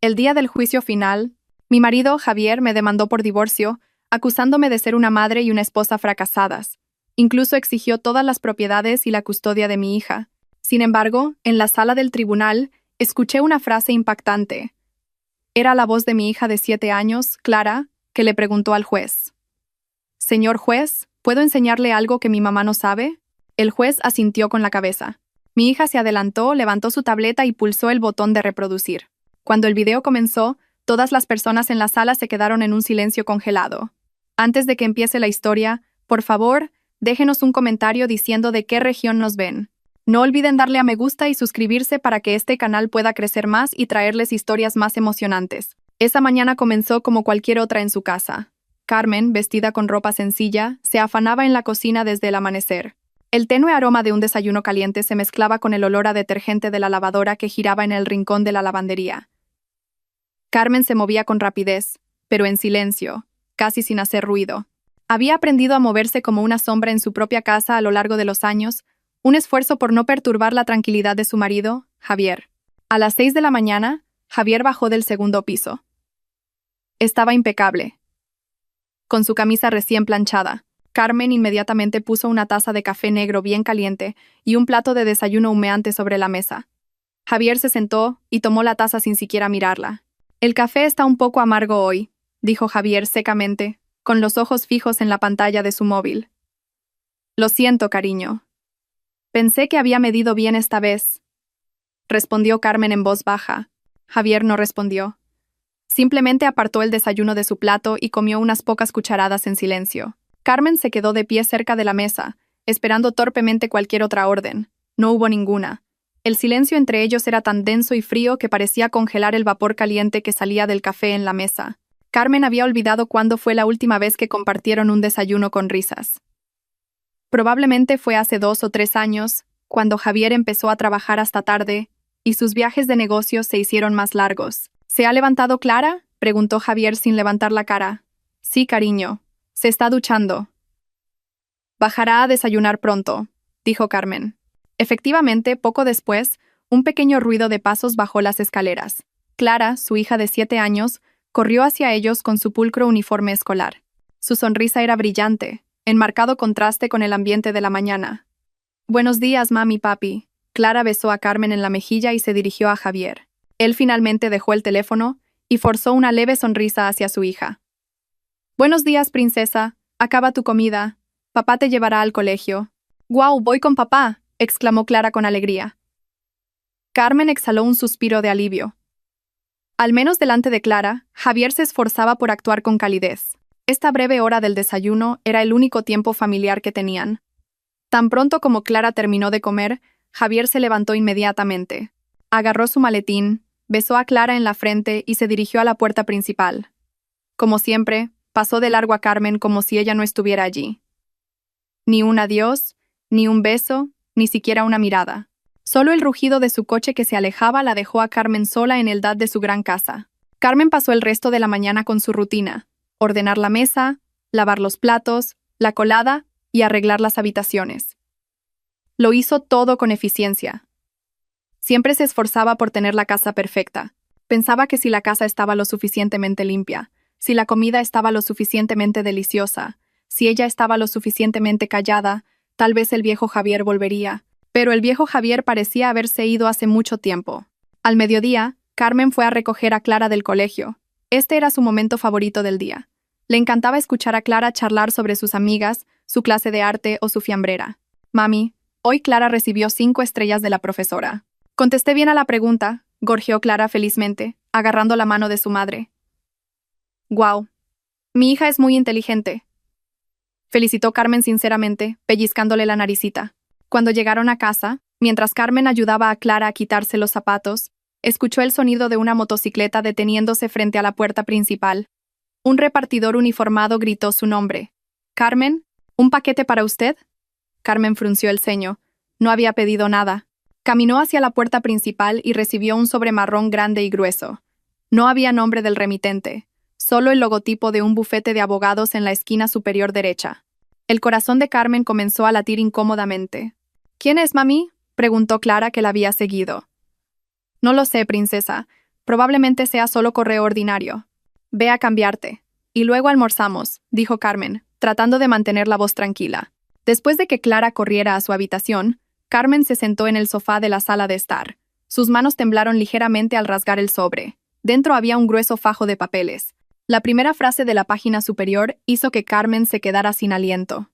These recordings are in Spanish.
El día del juicio final, mi marido, Javier, me demandó por divorcio, acusándome de ser una madre y una esposa fracasadas. Incluso exigió todas las propiedades y la custodia de mi hija. Sin embargo, en la sala del tribunal, escuché una frase impactante. Era la voz de mi hija de 7 años, Clara, que le preguntó al juez. «Señor juez, ¿puedo enseñarle algo que mi mamá no sabe?» El juez asintió con la cabeza. Mi hija se adelantó, levantó su tableta y pulsó el botón de reproducir. Cuando el video comenzó, todas las personas en la sala se quedaron en un silencio congelado. Antes de que empiece la historia, por favor, déjenos un comentario diciendo de qué región nos ven. No olviden darle a me gusta y suscribirse para que este canal pueda crecer más y traerles historias más emocionantes. Esa mañana comenzó como cualquier otra en su casa. Carmen, vestida con ropa sencilla, se afanaba en la cocina desde el amanecer. El tenue aroma de un desayuno caliente se mezclaba con el olor a detergente de la lavadora que giraba en el rincón de la lavandería. Carmen se movía con rapidez, pero en silencio, casi sin hacer ruido. Había aprendido a moverse como una sombra en su propia casa a lo largo de los años, un esfuerzo por no perturbar la tranquilidad de su marido, Javier. A las 6 de la mañana, Javier bajó del segundo piso. Estaba impecable, con su camisa recién planchada. Carmen inmediatamente puso una taza de café negro bien caliente y un plato de desayuno humeante sobre la mesa. Javier se sentó y tomó la taza sin siquiera mirarla. «El café está un poco amargo hoy», dijo Javier secamente, con los ojos fijos en la pantalla de su móvil. «Lo siento, cariño. Pensé que había medido bien esta vez», respondió Carmen en voz baja. Javier no respondió. Simplemente apartó el desayuno de su plato y comió unas pocas cucharadas en silencio. Carmen se quedó de pie cerca de la mesa, esperando torpemente cualquier otra orden. No hubo ninguna. El silencio entre ellos era tan denso y frío que parecía congelar el vapor caliente que salía del café en la mesa. Carmen había olvidado cuándo fue la última vez que compartieron un desayuno con risas. Probablemente fue hace 2 o 3 años, cuando Javier empezó a trabajar hasta tarde, y sus viajes de negocios se hicieron más largos. «¿Se ha levantado Clara?», preguntó Javier sin levantar la cara. «Sí, cariño. Se está duchando. Bajará a desayunar pronto», dijo Carmen. Efectivamente, poco después, un pequeño ruido de pasos bajó las escaleras. Clara, su hija de 7 años, corrió hacia ellos con su pulcro uniforme escolar. Su sonrisa era brillante, en marcado contraste con el ambiente de la mañana. «Buenos días, mami, papi». Clara besó a Carmen en la mejilla y se dirigió a Javier. Él finalmente dejó el teléfono y forzó una leve sonrisa hacia su hija. «Buenos días, princesa. Acaba tu comida. Papá te llevará al colegio». «¡Guau, voy con papá!», exclamó Clara con alegría. Carmen exhaló un suspiro de alivio. Al menos delante de Clara, Javier se esforzaba por actuar con calidez. Esta breve hora del desayuno era el único tiempo familiar que tenían. Tan pronto como Clara terminó de comer, Javier se levantó inmediatamente. Agarró su maletín, besó a Clara en la frente y se dirigió a la puerta principal. Como siempre, pasó de largo a Carmen como si ella no estuviera allí. Ni un adiós, ni un beso, ni siquiera una mirada. Solo el rugido de su coche que se alejaba la dejó a Carmen sola en el DAT de su gran casa. Carmen pasó el resto de la mañana con su rutina: ordenar la mesa, lavar los platos, la colada y arreglar las habitaciones. Lo hizo todo con eficiencia. Siempre se esforzaba por tener la casa perfecta. Pensaba que si la casa estaba lo suficientemente limpia, si la comida estaba lo suficientemente deliciosa, si ella estaba lo suficientemente callada, tal vez el viejo Javier volvería. Pero el viejo Javier parecía haberse ido hace mucho tiempo. Al mediodía, Carmen fue a recoger a Clara del colegio. Este era su momento favorito del día. Le encantaba escuchar a Clara charlar sobre sus amigas, su clase de arte o su fiambrera. «Mami, hoy Clara recibió 5 estrellas de la profesora». «Contesté bien a la pregunta», gorjeó Clara felizmente, agarrando la mano de su madre. «Guau. Mi hija es muy inteligente», felicitó Carmen sinceramente, pellizcándole la naricita. Cuando llegaron a casa, mientras Carmen ayudaba a Clara a quitarse los zapatos, escuchó el sonido de una motocicleta deteniéndose frente a la puerta principal. Un repartidor uniformado gritó su nombre. «Carmen, ¿un paquete para usted?» Carmen frunció el ceño. No había pedido nada. Caminó hacia la puerta principal y recibió un sobre marrón grande y grueso. No había nombre del remitente, solo el logotipo de un bufete de abogados en la esquina superior derecha. El corazón de Carmen comenzó a latir incómodamente. «¿Quién es, mami?», preguntó Clara, que la había seguido. «No lo sé, princesa, Probablemente sea solo correo ordinario. Ve a cambiarte. Y luego almorzamos, dijo Carmen, tratando de mantener la voz tranquila. Después de que Clara corriera a su habitación, Carmen se sentó en el sofá de la sala de estar. Sus manos temblaron ligeramente al rasgar el sobre. Dentro había un grueso fajo de papeles. La primera frase de la página superior hizo que Carmen se quedara sin aliento.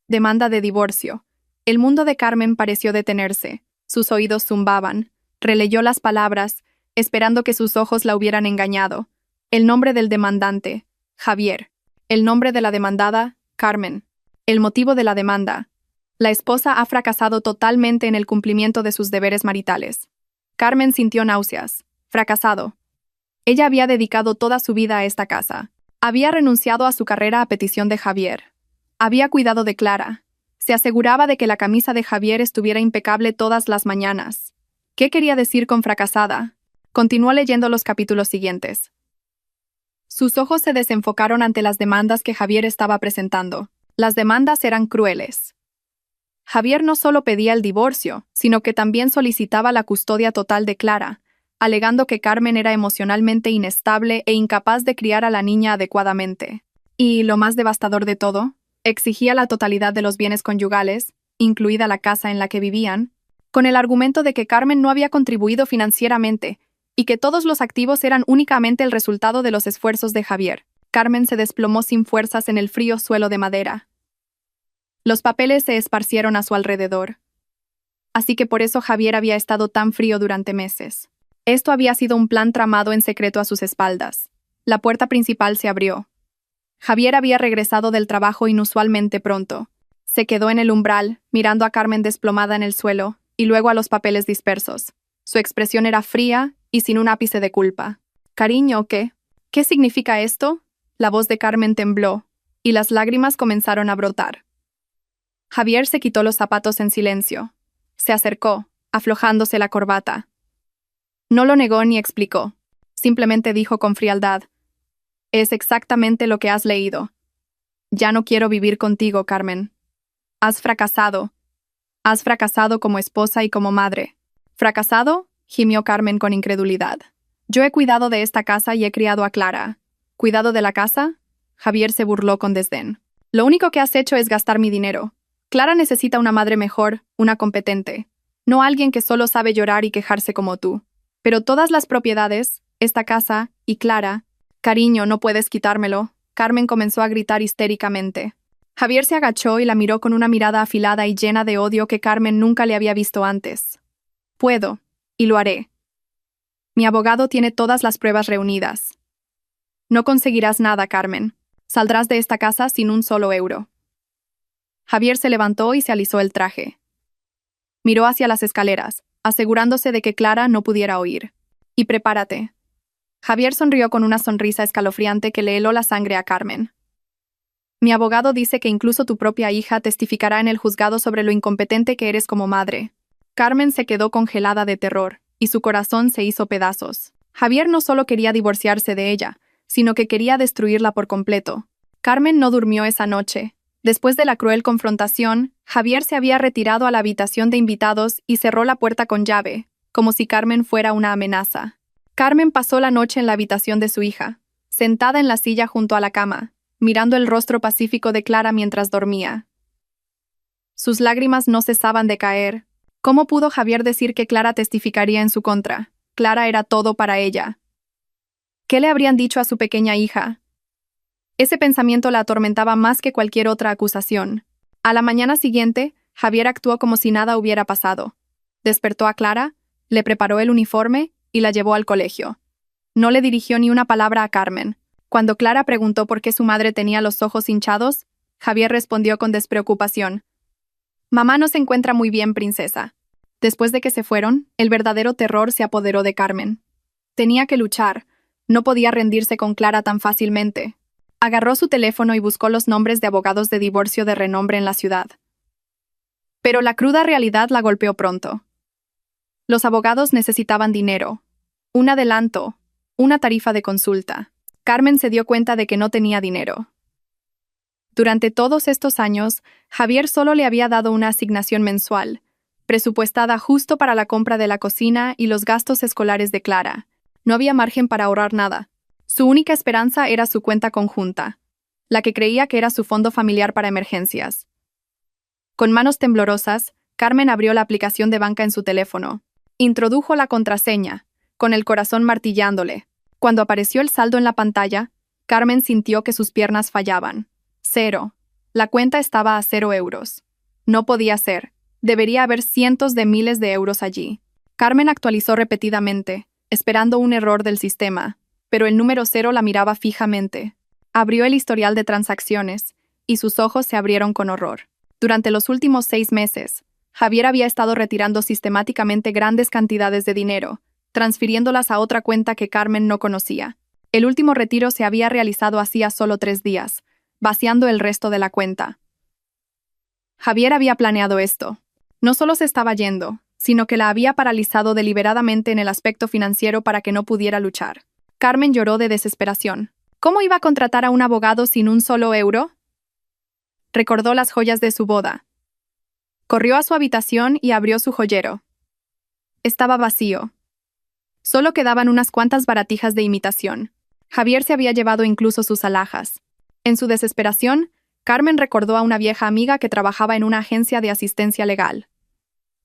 Demanda de divorcio. El mundo de Carmen pareció detenerse. Sus oídos zumbaban. Releyó las palabras, esperando que sus ojos la hubieran engañado. El nombre del demandante, Javier. El nombre de la demandada, Carmen. El motivo de la demanda. La esposa ha fracasado totalmente en el cumplimiento de sus deberes maritales. Carmen sintió náuseas. Fracasado. Ella había dedicado toda su vida a esta casa. Había renunciado a su carrera a petición de Javier. Había cuidado de Clara. Se aseguraba de que la camisa de Javier estuviera impecable todas las mañanas. ¿Qué quería decir con fracasada? Continuó leyendo los capítulos siguientes. Sus ojos se desenfocaron ante las demandas que Javier estaba presentando. Las demandas eran crueles. Javier no solo pedía el divorcio, sino que también solicitaba la custodia total de Clara, alegando que Carmen era emocionalmente inestable e incapaz de criar a la niña adecuadamente. Y, lo más devastador de todo, exigía la totalidad de los bienes conyugales, incluida la casa en la que vivían, con el argumento de que Carmen no había contribuido financieramente y que todos los activos eran únicamente el resultado de los esfuerzos de Javier. Carmen se desplomó sin fuerzas en el frío suelo de madera. Los papeles se esparcieron a su alrededor. Así que por eso Javier había estado tan frío durante meses. Esto había sido un plan tramado en secreto a sus espaldas. La puerta principal se abrió. Javier había regresado del trabajo inusualmente pronto. Se quedó en el umbral, mirando a Carmen desplomada en el suelo, y luego a los papeles dispersos. Su expresión era fría y sin un ápice de culpa. «Cariño, ¿qué? ¿Qué significa esto?» La voz de Carmen tembló, y las lágrimas comenzaron a brotar. Javier se quitó los zapatos en silencio. Se acercó, aflojándose la corbata. No lo negó ni explicó. Simplemente dijo con frialdad: «Es exactamente lo que has leído. Ya no quiero vivir contigo, Carmen. Has fracasado. Has fracasado como esposa y como madre». «¿Fracasado?», gimió Carmen con incredulidad. «Yo he cuidado de esta casa y he criado a Clara». «¿Cuidado de la casa?», Javier se burló con desdén. «Lo único que has hecho es gastar mi dinero. Clara necesita una madre mejor, una competente. No alguien que solo sabe llorar y quejarse como tú. Pero todas las propiedades, esta casa y Clara...» «Cariño, no puedes quitármelo», Carmen comenzó a gritar histéricamente. Javier se agachó y la miró con una mirada afilada y llena de odio que Carmen nunca le había visto antes. «Puedo, y lo haré. Mi abogado tiene todas las pruebas reunidas. No conseguirás nada, Carmen. Saldrás de esta casa sin un solo euro». Javier se levantó y se alisó el traje. Miró hacia las escaleras, asegurándose de que Clara no pudiera oír. «Y prepárate». Javier sonrió con una sonrisa escalofriante que le heló la sangre a Carmen. «Mi abogado dice que incluso tu propia hija testificará en el juzgado sobre lo incompetente que eres como madre». Carmen se quedó congelada de terror, y su corazón se hizo pedazos. Javier no solo quería divorciarse de ella, sino que quería destruirla por completo. Carmen no durmió esa noche. Después de la cruel confrontación, Javier se había retirado a la habitación de invitados y cerró la puerta con llave, como si Carmen fuera una amenaza. Carmen pasó la noche en la habitación de su hija, sentada en la silla junto a la cama, mirando el rostro pacífico de Clara mientras dormía. Sus lágrimas no cesaban de caer. ¿Cómo pudo Javier decir que Clara testificaría en su contra? Clara era todo para ella. ¿Qué le habrían dicho a su pequeña hija? Ese pensamiento la atormentaba más que cualquier otra acusación. A la mañana siguiente, Javier actuó como si nada hubiera pasado. Despertó a Clara, le preparó el uniforme y la llevó al colegio. No le dirigió ni una palabra a Carmen. Cuando Clara preguntó por qué su madre tenía los ojos hinchados, Javier respondió con despreocupación: «Mamá no se encuentra muy bien, princesa». Después de que se fueron, el verdadero terror se apoderó de Carmen. Tenía que luchar. No podía rendirse con Clara tan fácilmente. Agarró su teléfono y buscó los nombres de abogados de divorcio de renombre en la ciudad. Pero la cruda realidad la golpeó pronto. Los abogados necesitaban dinero, un adelanto, una tarifa de consulta. Carmen se dio cuenta de que no tenía dinero. Durante todos estos años, Javier solo le había dado una asignación mensual, presupuestada justo para la compra de la cocina y los gastos escolares de Clara. No había margen para ahorrar nada. Su única esperanza era su cuenta conjunta, la que creía que era su fondo familiar para emergencias. Con manos temblorosas, Carmen abrió la aplicación de banca en su teléfono. Introdujo la contraseña, con el corazón martillándole. Cuando apareció el saldo en la pantalla, Carmen sintió que sus piernas fallaban. 0. La cuenta estaba a 0 euros. No podía ser. Debería haber cientos de miles de euros allí. Carmen actualizó repetidamente, esperando un error del sistema, pero el número 0 la miraba fijamente. Abrió el historial de transacciones, y sus ojos se abrieron con horror. Durante los últimos 6 meses, Javier había estado retirando sistemáticamente grandes cantidades de dinero, transfiriéndolas a otra cuenta que Carmen no conocía. El último retiro se había realizado hacía solo 3 días, vaciando el resto de la cuenta. Javier había planeado esto. No solo se estaba yendo, sino que la había paralizado deliberadamente en el aspecto financiero para que no pudiera luchar. Carmen lloró de desesperación. ¿Cómo iba a contratar a un abogado sin un solo euro? Recordó las joyas de su boda. Corrió a su habitación y abrió su joyero. Estaba vacío. Solo quedaban unas cuantas baratijas de imitación. Javier se había llevado incluso sus alhajas. En su desesperación, Carmen recordó a una vieja amiga que trabajaba en una agencia de asistencia legal.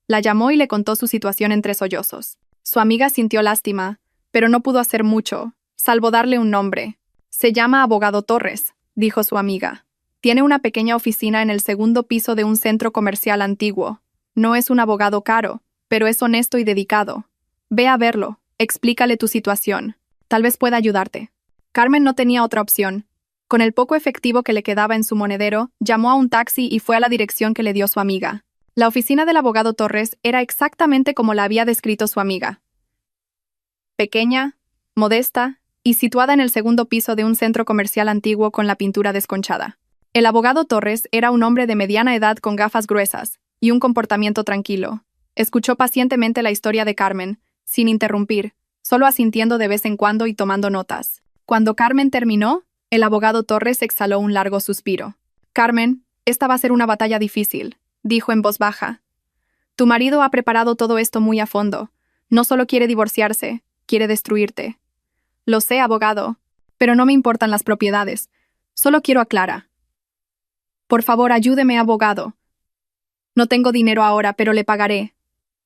La llamó y le contó su situación entre sollozos. Su amiga sintió lástima, pero no pudo hacer mucho, salvo darle un nombre. Se llama Abogado Torres, dijo su amiga. Tiene una pequeña oficina en el segundo piso de un centro comercial antiguo. No es un abogado caro, pero es honesto y dedicado. Ve a verlo, explícale tu situación. Tal vez pueda ayudarte. Carmen no tenía otra opción. Con el poco efectivo que le quedaba en su monedero, llamó a un taxi y fue a la dirección que le dio su amiga. La oficina del abogado Torres era exactamente como la había descrito su amiga. Pequeña, modesta y situada en el segundo piso de un centro comercial antiguo con la pintura desconchada. El abogado Torres era un hombre de mediana edad con gafas gruesas y un comportamiento tranquilo. Escuchó pacientemente la historia de Carmen, sin interrumpir, solo asintiendo de vez en cuando y tomando notas. Cuando Carmen terminó, el abogado Torres exhaló un largo suspiro. Carmen, esta va a ser una batalla difícil, dijo en voz baja. Tu marido ha preparado todo esto muy a fondo. No solo quiere divorciarse, quiere destruirte. Lo sé, abogado, pero no me importan las propiedades. Solo quiero a Clara. Por favor, ayúdeme, abogado. No tengo dinero ahora, pero le pagaré.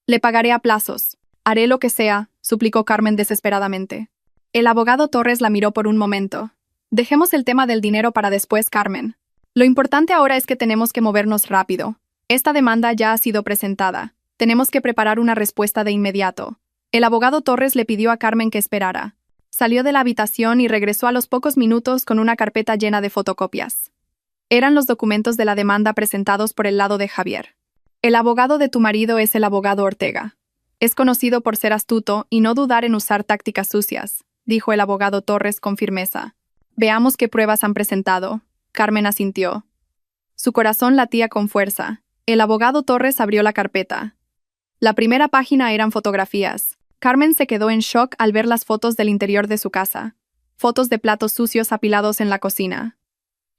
Le pagaré a plazos. Haré lo que sea, suplicó Carmen desesperadamente. El abogado Torres la miró por un momento. Dejemos el tema del dinero para después, Carmen. Lo importante ahora es que tenemos que movernos rápido. Esta demanda ya ha sido presentada. Tenemos que preparar una respuesta de inmediato. El abogado Torres le pidió a Carmen que esperara. Salió de la habitación y regresó a los pocos minutos con una carpeta llena de fotocopias. Eran los documentos de la demanda presentados por el lado de Javier. El abogado de tu marido es el abogado Ortega. Es conocido por ser astuto y no dudar en usar tácticas sucias, dijo el abogado Torres con firmeza. Veamos qué pruebas han presentado. Carmen asintió. Su corazón latía con fuerza. El abogado Torres abrió la carpeta. La primera página eran fotografías. Carmen se quedó en shock al ver las fotos del interior de su casa. Fotos de platos sucios apilados en la cocina.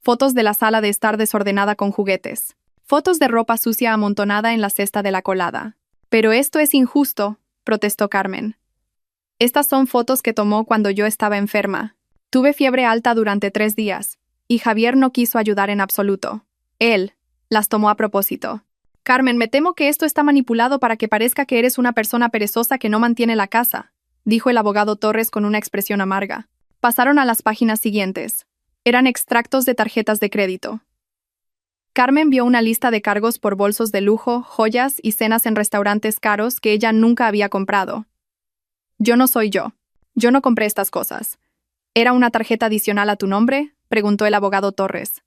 Fotos de la sala de estar desordenada con juguetes. Fotos de ropa sucia amontonada en la cesta de la colada. Pero esto es injusto, protestó Carmen. Estas son fotos que tomó cuando yo estaba enferma. Tuve fiebre alta durante 3 días, y Javier no quiso ayudar en absoluto. Él las tomó a propósito. Carmen, me temo que esto está manipulado para que parezca que eres una persona perezosa que no mantiene la casa, dijo el abogado Torres con una expresión amarga. Pasaron a las páginas siguientes. Eran extractos de tarjetas de crédito. Carmen vio una lista de cargos por bolsos de lujo, joyas y cenas en restaurantes caros que ella nunca había comprado. Yo no soy yo. Yo no compré estas cosas. ¿Era una tarjeta adicional a tu nombre?, preguntó el abogado Torres.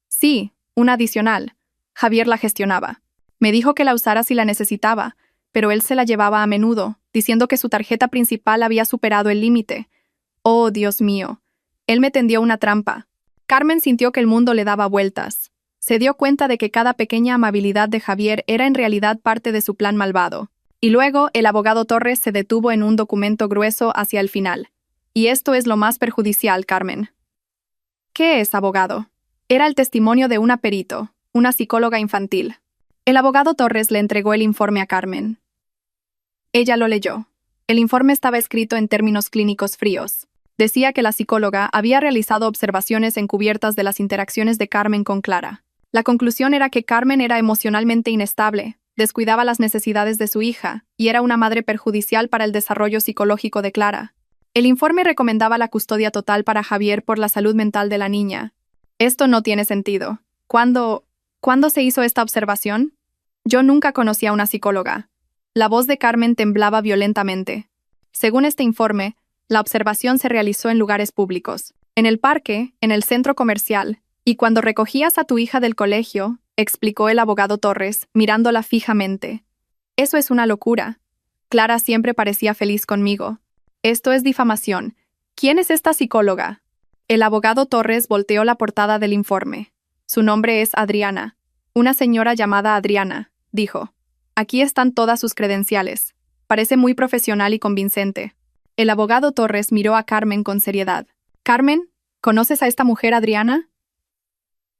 Sí, una adicional. Javier la gestionaba. Me dijo que la usara si la necesitaba, pero él se la llevaba a menudo, diciendo que su tarjeta principal había superado el límite. Oh, Dios mío. Él me tendió una trampa. Carmen sintió que el mundo le daba vueltas. Se dio cuenta de que cada pequeña amabilidad de Javier era en realidad parte de su plan malvado. Y luego, el abogado Torres se detuvo en un documento grueso hacia el final. Y esto es lo más perjudicial, Carmen. ¿Qué es, abogado? Era el testimonio de una perito, una psicóloga infantil. El abogado Torres le entregó el informe a Carmen. Ella lo leyó. El informe estaba escrito en términos clínicos fríos. Decía que la psicóloga había realizado observaciones encubiertas de las interacciones de Carmen con Clara. La conclusión era que Carmen era emocionalmente inestable, descuidaba las necesidades de su hija y era una madre perjudicial para el desarrollo psicológico de Clara. El informe recomendaba la custodia total para Javier por la salud mental de la niña. Esto no tiene sentido. ¿Cuándo se hizo esta observación? Yo nunca conocí a una psicóloga. La voz de Carmen temblaba violentamente. Según este informe, la observación se realizó en lugares públicos, en el parque, en el centro comercial, y cuando recogías a tu hija del colegio, explicó el abogado Torres, mirándola fijamente. Eso es una locura. Clara siempre parecía feliz conmigo. Esto es difamación. ¿Quién es esta psicóloga? El abogado Torres volteó la portada del informe. Su nombre es Adriana. Una señora llamada Adriana, dijo. Aquí están todas sus credenciales. Parece muy profesional y convincente. El abogado Torres miró a Carmen con seriedad. «Carmen, ¿conoces a esta mujer, Adriana?»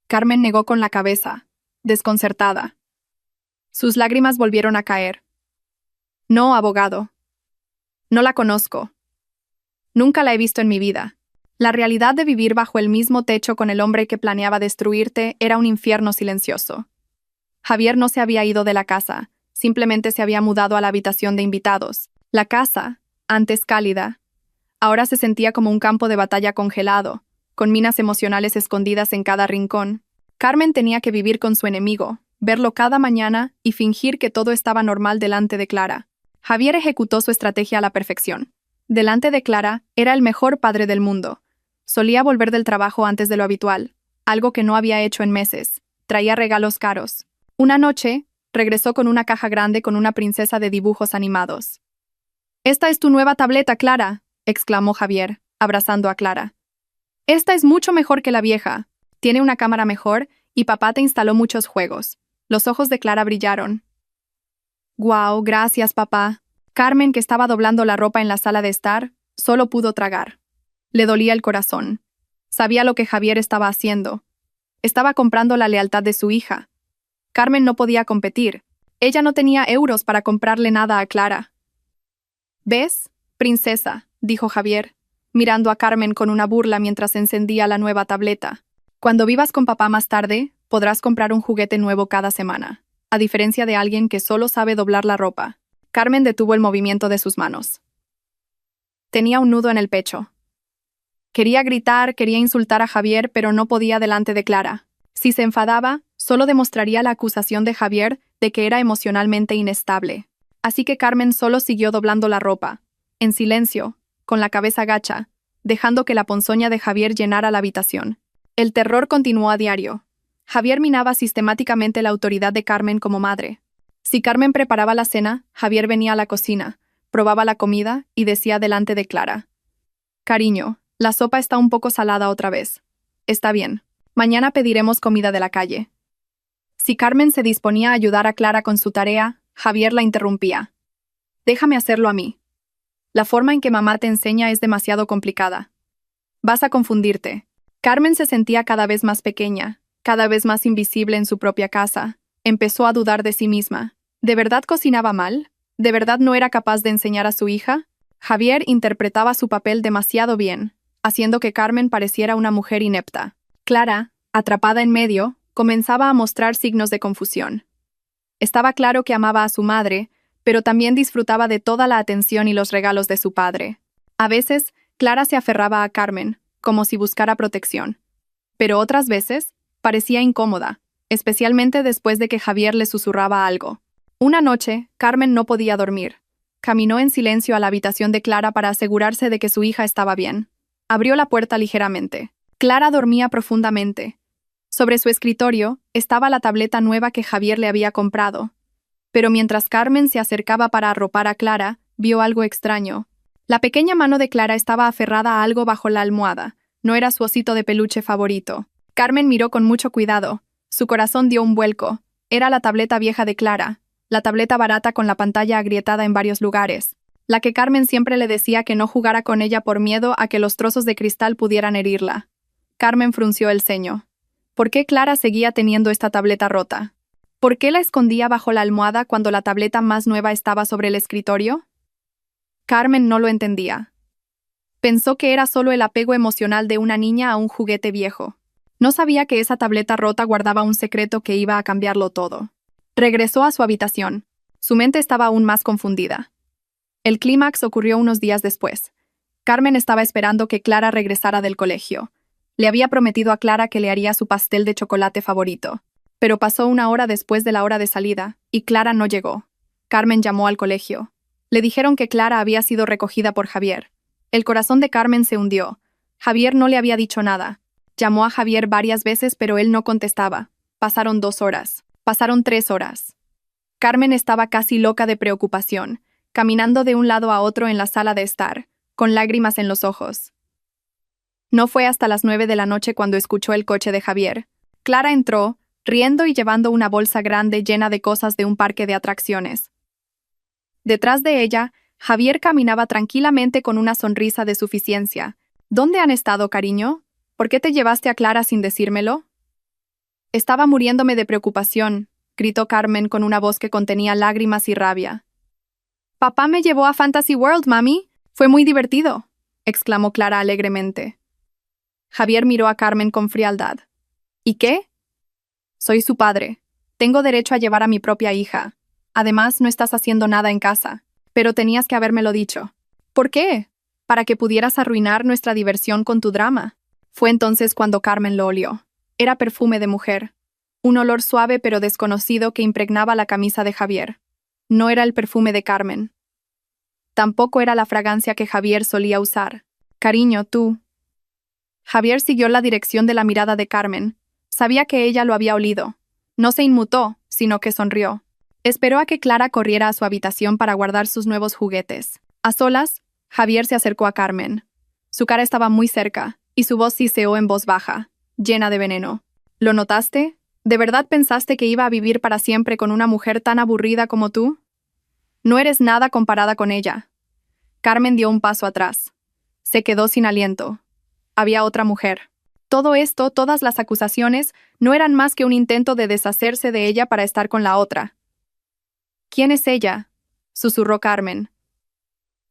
Carmen negó con la cabeza, desconcertada. Sus lágrimas volvieron a caer. «No, abogado. No la conozco. Nunca la he visto en mi vida. La realidad de vivir bajo el mismo techo con el hombre que planeaba destruirte era un infierno silencioso. Javier no se había ido de la casa, simplemente se había mudado a la habitación de invitados. La casa, antes cálida, ahora se sentía como un campo de batalla congelado, con minas emocionales escondidas en cada rincón. Carmen tenía que vivir con su enemigo, verlo cada mañana y fingir que todo estaba normal delante de Clara. Javier ejecutó su estrategia a la perfección. Delante de Clara, era el mejor padre del mundo. Solía volver del trabajo antes de lo habitual, algo que no había hecho en meses. Traía regalos caros. Una noche, regresó con una caja grande con una princesa de dibujos animados. «Esta es tu nueva tableta, Clara», exclamó Javier, abrazando a Clara. «Esta es mucho mejor que la vieja. Tiene una cámara mejor y papá te instaló muchos juegos». Los ojos de Clara brillaron. «Guau, gracias, papá». Carmen, que estaba doblando la ropa en la sala de estar, solo pudo tragar. Le dolía el corazón. Sabía lo que Javier estaba haciendo. Estaba comprando la lealtad de su hija. Carmen no podía competir. Ella no tenía euros para comprarle nada a Clara. «¿Ves, princesa?», dijo Javier, mirando a Carmen con una burla mientras encendía la nueva tableta. «Cuando vivas con papá más tarde, podrás comprar un juguete nuevo cada semana, a diferencia de alguien que solo sabe doblar la ropa». Carmen detuvo el movimiento de sus manos. Tenía un nudo en el pecho. Quería gritar, quería insultar a Javier, pero no podía delante de Clara. Si se enfadaba, solo demostraría la acusación de Javier de que era emocionalmente inestable. Así que Carmen solo siguió doblando la ropa, en silencio, con la cabeza gacha, dejando que la ponzoña de Javier llenara la habitación. El terror continuó a diario. Javier minaba sistemáticamente la autoridad de Carmen como madre. Si Carmen preparaba la cena, Javier venía a la cocina, probaba la comida y decía delante de Clara: «Cariño, la sopa está un poco salada otra vez. Está bien. Mañana pediremos comida de la calle». Si Carmen se disponía a ayudar a Clara con su tarea, Javier la interrumpía. «Déjame hacerlo a mí. La forma en que mamá te enseña es demasiado complicada. Vas a confundirte». Carmen se sentía cada vez más pequeña, cada vez más invisible en su propia casa. Empezó a dudar de sí misma. ¿De verdad cocinaba mal? ¿De verdad no era capaz de enseñar a su hija? Javier interpretaba su papel demasiado bien, haciendo que Carmen pareciera una mujer inepta. Clara, atrapada en medio, comenzaba a mostrar signos de confusión. Estaba claro que amaba a su madre, pero también disfrutaba de toda la atención y los regalos de su padre. A veces, Clara se aferraba a Carmen, como si buscara protección. Pero otras veces, parecía incómoda, especialmente después de que Javier le susurraba algo. Una noche, Carmen no podía dormir. Caminó en silencio a la habitación de Clara para asegurarse de que su hija estaba bien. Abrió la puerta ligeramente. Clara dormía profundamente. Sobre su escritorio estaba la tableta nueva que Javier le había comprado. Pero mientras Carmen se acercaba para arropar a Clara, vio algo extraño. La pequeña mano de Clara estaba aferrada a algo bajo la almohada. No era su osito de peluche favorito. Carmen miró con mucho cuidado. Su corazón dio un vuelco. Era la tableta vieja de Clara, la tableta barata con la pantalla agrietada en varios lugares, la que Carmen siempre le decía que no jugara con ella por miedo a que los trozos de cristal pudieran herirla. Carmen frunció el ceño. ¿Por qué Clara seguía teniendo esta tableta rota? ¿Por qué la escondía bajo la almohada cuando la tableta más nueva estaba sobre el escritorio? Carmen no lo entendía. Pensó que era solo el apego emocional de una niña a un juguete viejo. No sabía que esa tableta rota guardaba un secreto que iba a cambiarlo todo. Regresó a su habitación. Su mente estaba aún más confundida. El clímax ocurrió unos días después. Carmen estaba esperando que Clara regresara del colegio. Le había prometido a Clara que le haría su pastel de chocolate favorito. Pero pasó una hora después de la hora de salida, y Clara no llegó. Carmen llamó al colegio. Le dijeron que Clara había sido recogida por Javier. El corazón de Carmen se hundió. Javier no le había dicho nada. Llamó a Javier varias veces, pero él no contestaba. Pasaron 2 horas. Pasaron 3 horas. Carmen estaba casi loca de preocupación, caminando de un lado a otro en la sala de estar, con lágrimas en los ojos. No fue hasta las 9 de la noche cuando escuchó el coche de Javier. Clara entró, riendo y llevando una bolsa grande llena de cosas de un parque de atracciones. Detrás de ella, Javier caminaba tranquilamente con una sonrisa de suficiencia. ¿Dónde han estado, cariño? ¿Por qué te llevaste a Clara sin decírmelo? Estaba muriéndome de preocupación, gritó Carmen con una voz que contenía lágrimas y rabia. Papá me llevó a Fantasy World, mami. Fue muy divertido, exclamó Clara alegremente. Javier miró a Carmen con frialdad. ¿Y qué? Soy su padre. Tengo derecho a llevar a mi propia hija. Además, no estás haciendo nada en casa. Pero tenías que habérmelo dicho. ¿Por qué? Para que pudieras arruinar nuestra diversión con tu drama. Fue entonces cuando Carmen lo olió. Era perfume de mujer. Un olor suave pero desconocido que impregnaba la camisa de Javier. No era el perfume de Carmen. Tampoco era la fragancia que Javier solía usar. Cariño, tú. Javier siguió la dirección de la mirada de Carmen. Sabía que ella lo había olido. No se inmutó, sino que sonrió. Esperó a que Clara corriera a su habitación para guardar sus nuevos juguetes. A solas, Javier se acercó a Carmen. Su cara estaba muy cerca, y su voz siseó en voz baja, llena de veneno. ¿Lo notaste? ¿De verdad pensaste que iba a vivir para siempre con una mujer tan aburrida como tú? No eres nada comparada con ella. Carmen dio un paso atrás. Se quedó sin aliento. Había otra mujer. Todo esto, todas las acusaciones, no eran más que un intento de deshacerse de ella para estar con la otra. ¿Quién es ella?, susurró Carmen.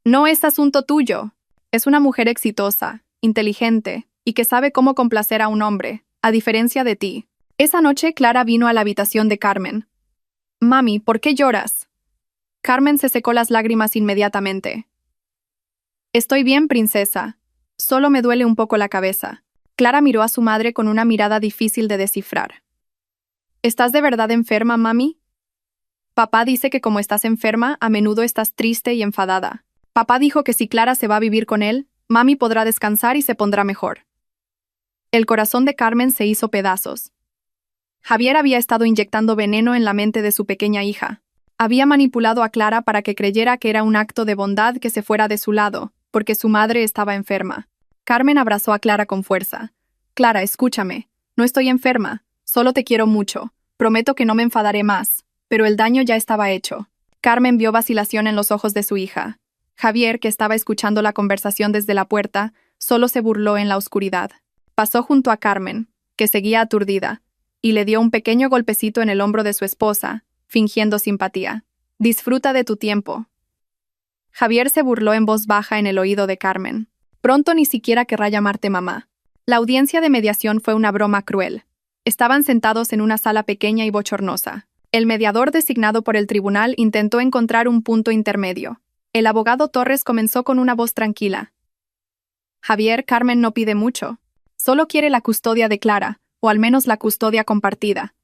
No es asunto tuyo. Es una mujer exitosa, inteligente, y que sabe cómo complacer a un hombre, a diferencia de ti. Esa noche Clara vino a la habitación de Carmen. Mami, ¿por qué lloras? Carmen se secó las lágrimas inmediatamente. Estoy bien, princesa. Solo me duele un poco la cabeza. Clara miró a su madre con una mirada difícil de descifrar. ¿Estás de verdad enferma, mami? Papá dice que como estás enferma, a menudo estás triste y enfadada. Papá dijo que si Clara se va a vivir con él, mami podrá descansar y se pondrá mejor. El corazón de Carmen se hizo pedazos. Javier había estado inyectando veneno en la mente de su pequeña hija. Había manipulado a Clara para que creyera que era un acto de bondad que se fuera de su lado, porque su madre estaba enferma. Carmen abrazó a Clara con fuerza. Clara, escúchame. No estoy enferma. Solo te quiero mucho. Prometo que no me enfadaré más. Pero el daño ya estaba hecho. Carmen vio vacilación en los ojos de su hija. Javier, que estaba escuchando la conversación desde la puerta, solo se burló en la oscuridad. Pasó junto a Carmen, que seguía aturdida, y le dio un pequeño golpecito en el hombro de su esposa, fingiendo simpatía. Disfruta de tu tiempo. Javier se burló en voz baja en el oído de Carmen. Pronto ni siquiera querrá llamarte mamá. La audiencia de mediación fue una broma cruel. Estaban sentados en una sala pequeña y bochornosa. El mediador designado por el tribunal intentó encontrar un punto intermedio. El abogado Torres comenzó con una voz tranquila. Javier, Carmen no pide mucho. Solo quiere la custodia de Clara, o al menos la custodia compartida.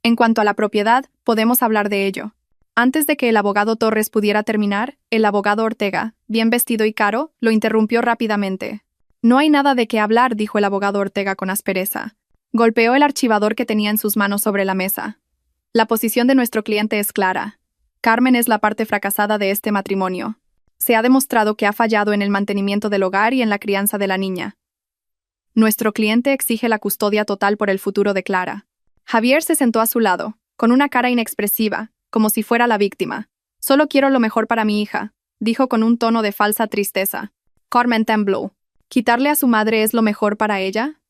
En cuanto a la propiedad, podemos hablar de ello. Antes de que el abogado Torres pudiera terminar, el abogado Ortega, bien vestido y caro, lo interrumpió rápidamente. No hay nada de qué hablar, dijo el abogado Ortega con aspereza. Golpeó el archivador que tenía en sus manos sobre la mesa. La posición de nuestro cliente es clara. Carmen es la parte fracasada de este matrimonio. Se ha demostrado que ha fallado en el mantenimiento del hogar y en la crianza de la niña. Nuestro cliente exige la custodia total por el futuro de Clara. Javier se sentó a su lado, con una cara inexpresiva, como si fuera la víctima. Solo quiero lo mejor para mi hija, dijo con un tono de falsa tristeza. Carmen tembló. ¿Quitarle a su madre es lo mejor para ella?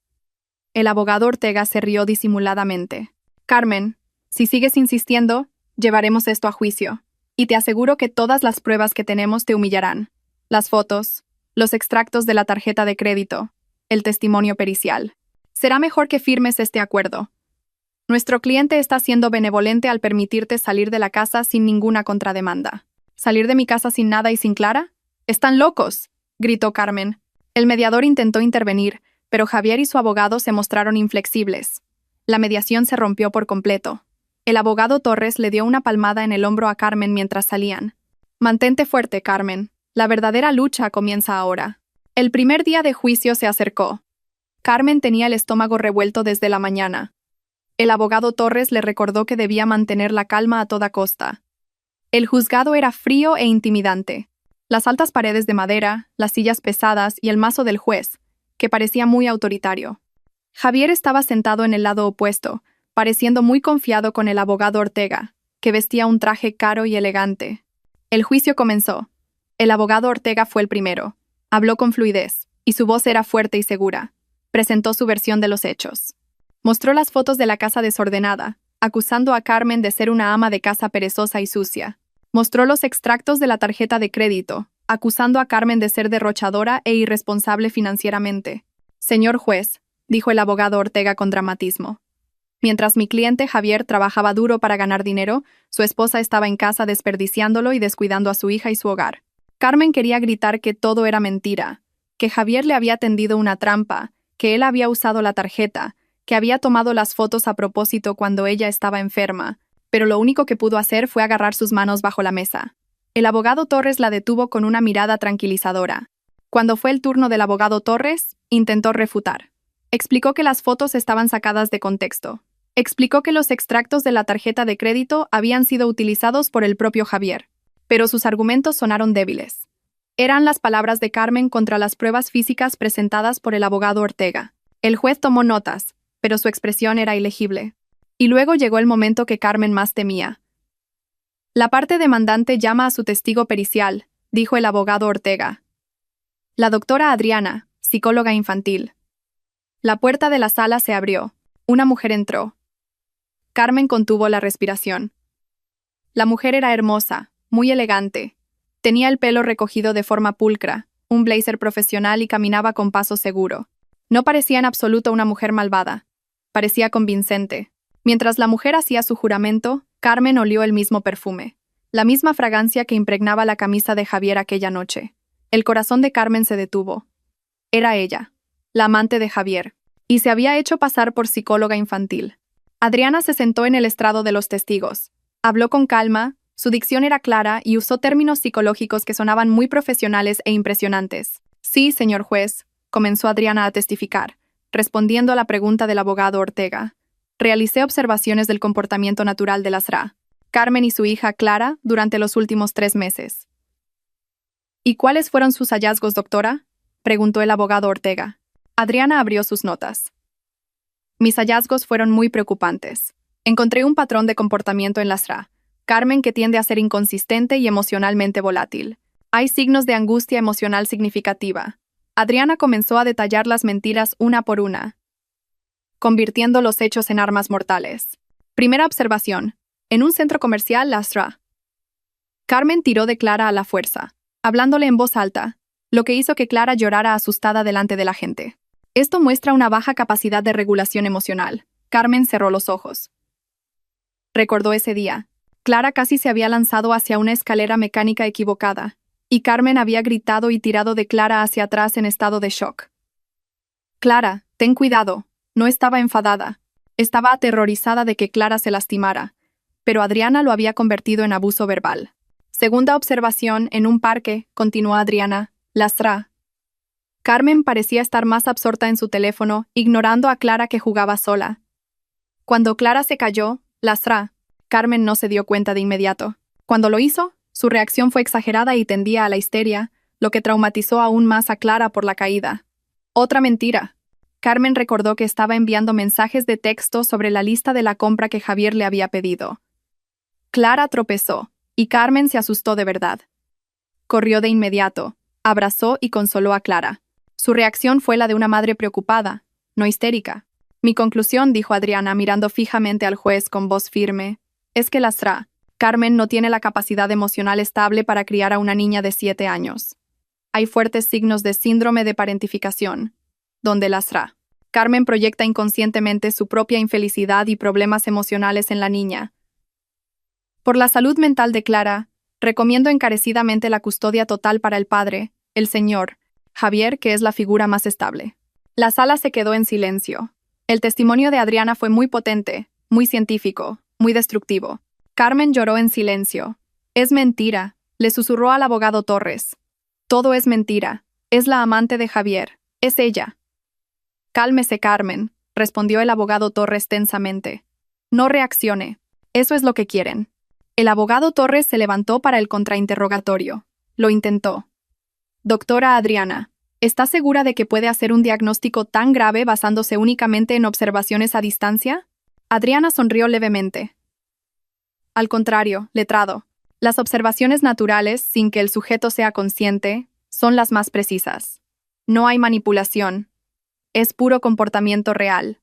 El abogado Ortega se rió disimuladamente. Carmen, si sigues insistiendo, llevaremos esto a juicio. Y te aseguro que todas las pruebas que tenemos te humillarán. Las fotos, los extractos de la tarjeta de crédito, el testimonio pericial. Será mejor que firmes este acuerdo. Nuestro cliente está siendo benevolente al permitirte salir de la casa sin ninguna contrademanda. ¿Salir de mi casa sin nada y sin Clara? ¡Están locos!, gritó Carmen. El mediador intentó intervenir, pero Javier y su abogado se mostraron inflexibles. La mediación se rompió por completo. El abogado Torres le dio una palmada en el hombro a Carmen mientras salían. Mantente fuerte, Carmen. La verdadera lucha comienza ahora. El primer día de juicio se acercó. Carmen tenía el estómago revuelto desde la mañana. El abogado Torres le recordó que debía mantener la calma a toda costa. El juzgado era frío e intimidante. Las altas paredes de madera, las sillas pesadas y el mazo del juez, que parecía muy autoritario. Javier estaba sentado en el lado opuesto, pareciendo muy confiado con el abogado Ortega, que vestía un traje caro y elegante. El juicio comenzó. El abogado Ortega fue el primero. Habló con fluidez, y su voz era fuerte y segura. Presentó su versión de los hechos. Mostró las fotos de la casa desordenada, acusando a Carmen de ser una ama de casa perezosa y sucia. Mostró los extractos de la tarjeta de crédito, acusando a Carmen de ser derrochadora e irresponsable financieramente. Señor juez, dijo el abogado Ortega con dramatismo. Mientras mi cliente Javier trabajaba duro para ganar dinero, su esposa estaba en casa desperdiciándolo y descuidando a su hija y su hogar. Carmen quería gritar que todo era mentira, que Javier le había tendido una trampa, que él había usado la tarjeta, que había tomado las fotos a propósito cuando ella estaba enferma, pero lo único que pudo hacer fue agarrar sus manos bajo la mesa. El abogado Torres la detuvo con una mirada tranquilizadora. Cuando fue el turno del abogado Torres, intentó refutar. Explicó que las fotos estaban sacadas de contexto. Explicó que los extractos de la tarjeta de crédito habían sido utilizados por el propio Javier, pero sus argumentos sonaron débiles. Eran las palabras de Carmen contra las pruebas físicas presentadas por el abogado Ortega. El juez tomó notas, pero su expresión era ilegible. Y luego llegó el momento que Carmen más temía. La parte demandante llama a su testigo pericial, dijo el abogado Ortega. La doctora Adriana, psicóloga infantil. La puerta de la sala se abrió. Una mujer entró. Carmen contuvo la respiración. La mujer era hermosa, muy elegante. Tenía el pelo recogido de forma pulcra, un blazer profesional y caminaba con paso seguro. No parecía en absoluto una mujer malvada. Parecía convincente. Mientras la mujer hacía su juramento, Carmen olió el mismo perfume, la misma fragancia que impregnaba la camisa de Javier aquella noche. El corazón de Carmen se detuvo. Era ella, la amante de Javier, y se había hecho pasar por psicóloga infantil. Adriana se sentó en el estrado de los testigos. Habló con calma, su dicción era clara y usó términos psicológicos que sonaban muy profesionales e impresionantes. Sí, señor juez, comenzó Adriana a testificar, respondiendo a la pregunta del abogado Ortega. Realicé observaciones del comportamiento natural de Lasra, Carmen y su hija Clara durante los últimos 3 meses. ¿Y cuáles fueron sus hallazgos, doctora?, preguntó el abogado Ortega. Adriana abrió sus notas. Mis hallazgos fueron muy preocupantes. Encontré un patrón de comportamiento en Lasra, Carmen, que tiende a ser inconsistente y emocionalmente volátil. Hay signos de angustia emocional significativa. Adriana comenzó a detallar las mentiras una por una, convirtiendo los hechos en armas mortales. Primera observación. En un centro comercial, Lasra. Carmen tiró de Clara a la fuerza, hablándole en voz alta, lo que hizo que Clara llorara asustada delante de la gente. Esto muestra una baja capacidad de regulación emocional. Carmen cerró los ojos. Recordó ese día. Clara casi se había lanzado hacia una escalera mecánica equivocada, y Carmen había gritado y tirado de Clara hacia atrás en estado de shock. Clara, ten cuidado. No estaba enfadada. Estaba aterrorizada de que Clara se lastimara, pero Adriana lo había convertido en abuso verbal. Segunda observación, en un parque, continuó Adriana, Lasra. Carmen parecía estar más absorta en su teléfono, ignorando a Clara, que jugaba sola. Cuando Clara se cayó, Lasra, Carmen no se dio cuenta de inmediato. Cuando lo hizo, su reacción fue exagerada y tendía a la histeria, lo que traumatizó aún más a Clara por la caída. Otra mentira. Carmen recordó que estaba enviando mensajes de texto sobre la lista de la compra que Javier le había pedido. Clara tropezó, y Carmen se asustó de verdad. Corrió de inmediato, abrazó y consoló a Clara. Su reacción fue la de una madre preocupada, no histérica. Mi conclusión, dijo Adriana mirando fijamente al juez con voz firme, es que Lasra, Carmen no tiene la capacidad emocional estable para criar a una niña de 7 años. Hay fuertes signos de síndrome de parentificación, donde lastra. Carmen proyecta inconscientemente su propia infelicidad y problemas emocionales en la niña. Por la salud mental de Clara, recomiendo encarecidamente la custodia total para el padre, el señor Javier, que es la figura más estable. La sala se quedó en silencio. El testimonio de Adriana fue muy potente, muy científico, muy destructivo. Carmen lloró en silencio. Es mentira, le susurró al abogado Torres. Todo es mentira. Es la amante de Javier. Es ella. Cálmese, Carmen, respondió el abogado Torres tensamente. No reaccione. Eso es lo que quieren. El abogado Torres se levantó para el contrainterrogatorio. Lo intentó. Doctora Adriana, ¿está segura de que puede hacer un diagnóstico tan grave basándose únicamente en observaciones a distancia? Adriana sonrió levemente. Al contrario, letrado, las observaciones naturales, sin que el sujeto sea consciente, son las más precisas. No hay manipulación. Es puro comportamiento real.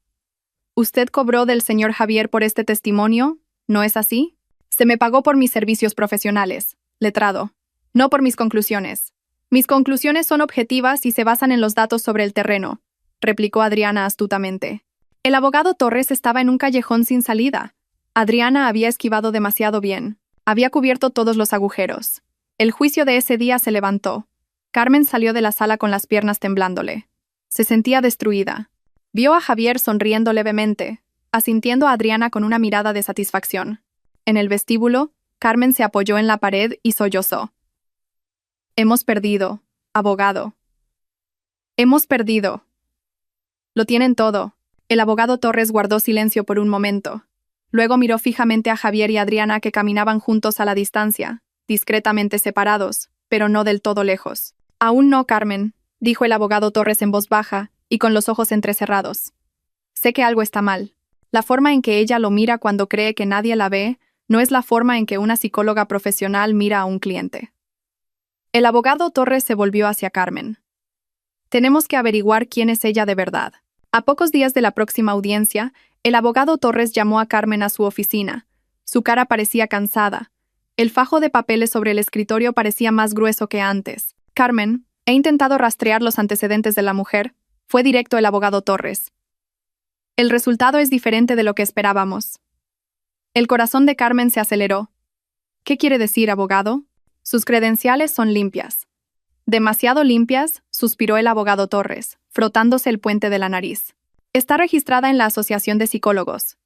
¿Usted cobró del señor Javier por este testimonio? ¿No es así? Se me pagó por mis servicios profesionales, letrado, no por mis conclusiones. Mis conclusiones son objetivas y se basan en los datos sobre el terreno, replicó Adriana astutamente. El abogado Torres estaba en un callejón sin salida. Adriana había esquivado demasiado bien. Había cubierto todos los agujeros. El juicio de ese día se levantó. Carmen salió de la sala con las piernas temblándole. Se sentía destruida. Vio a Javier sonriendo levemente, asintiendo a Adriana con una mirada de satisfacción. En el vestíbulo, Carmen se apoyó en la pared y sollozó. Hemos perdido, abogado. Hemos perdido. Lo tienen todo. El abogado Torres guardó silencio por un momento. Luego miró fijamente a Javier y Adriana, que caminaban juntos a la distancia, discretamente separados, pero no del todo lejos. Aún no, Carmen, dijo el abogado Torres en voz baja y con los ojos entrecerrados. Sé que algo está mal. La forma en que ella lo mira cuando cree que nadie la ve no es la forma en que una psicóloga profesional mira a un cliente. El abogado Torres se volvió hacia Carmen. Tenemos que averiguar quién es ella de verdad. A pocos días de la próxima audiencia, el abogado Torres llamó a Carmen a su oficina. Su cara parecía cansada. El fajo de papeles sobre el escritorio parecía más grueso que antes. Carmen, he intentado rastrear los antecedentes de la mujer, fue directo el abogado Torres. El resultado es diferente de lo que esperábamos. El corazón de Carmen se aceleró. ¿Qué quiere decir, abogado? Sus credenciales son limpias. Demasiado limpias, suspiró el abogado Torres, frotándose el puente de la nariz. Está registrada en la Asociación de Psicólogos.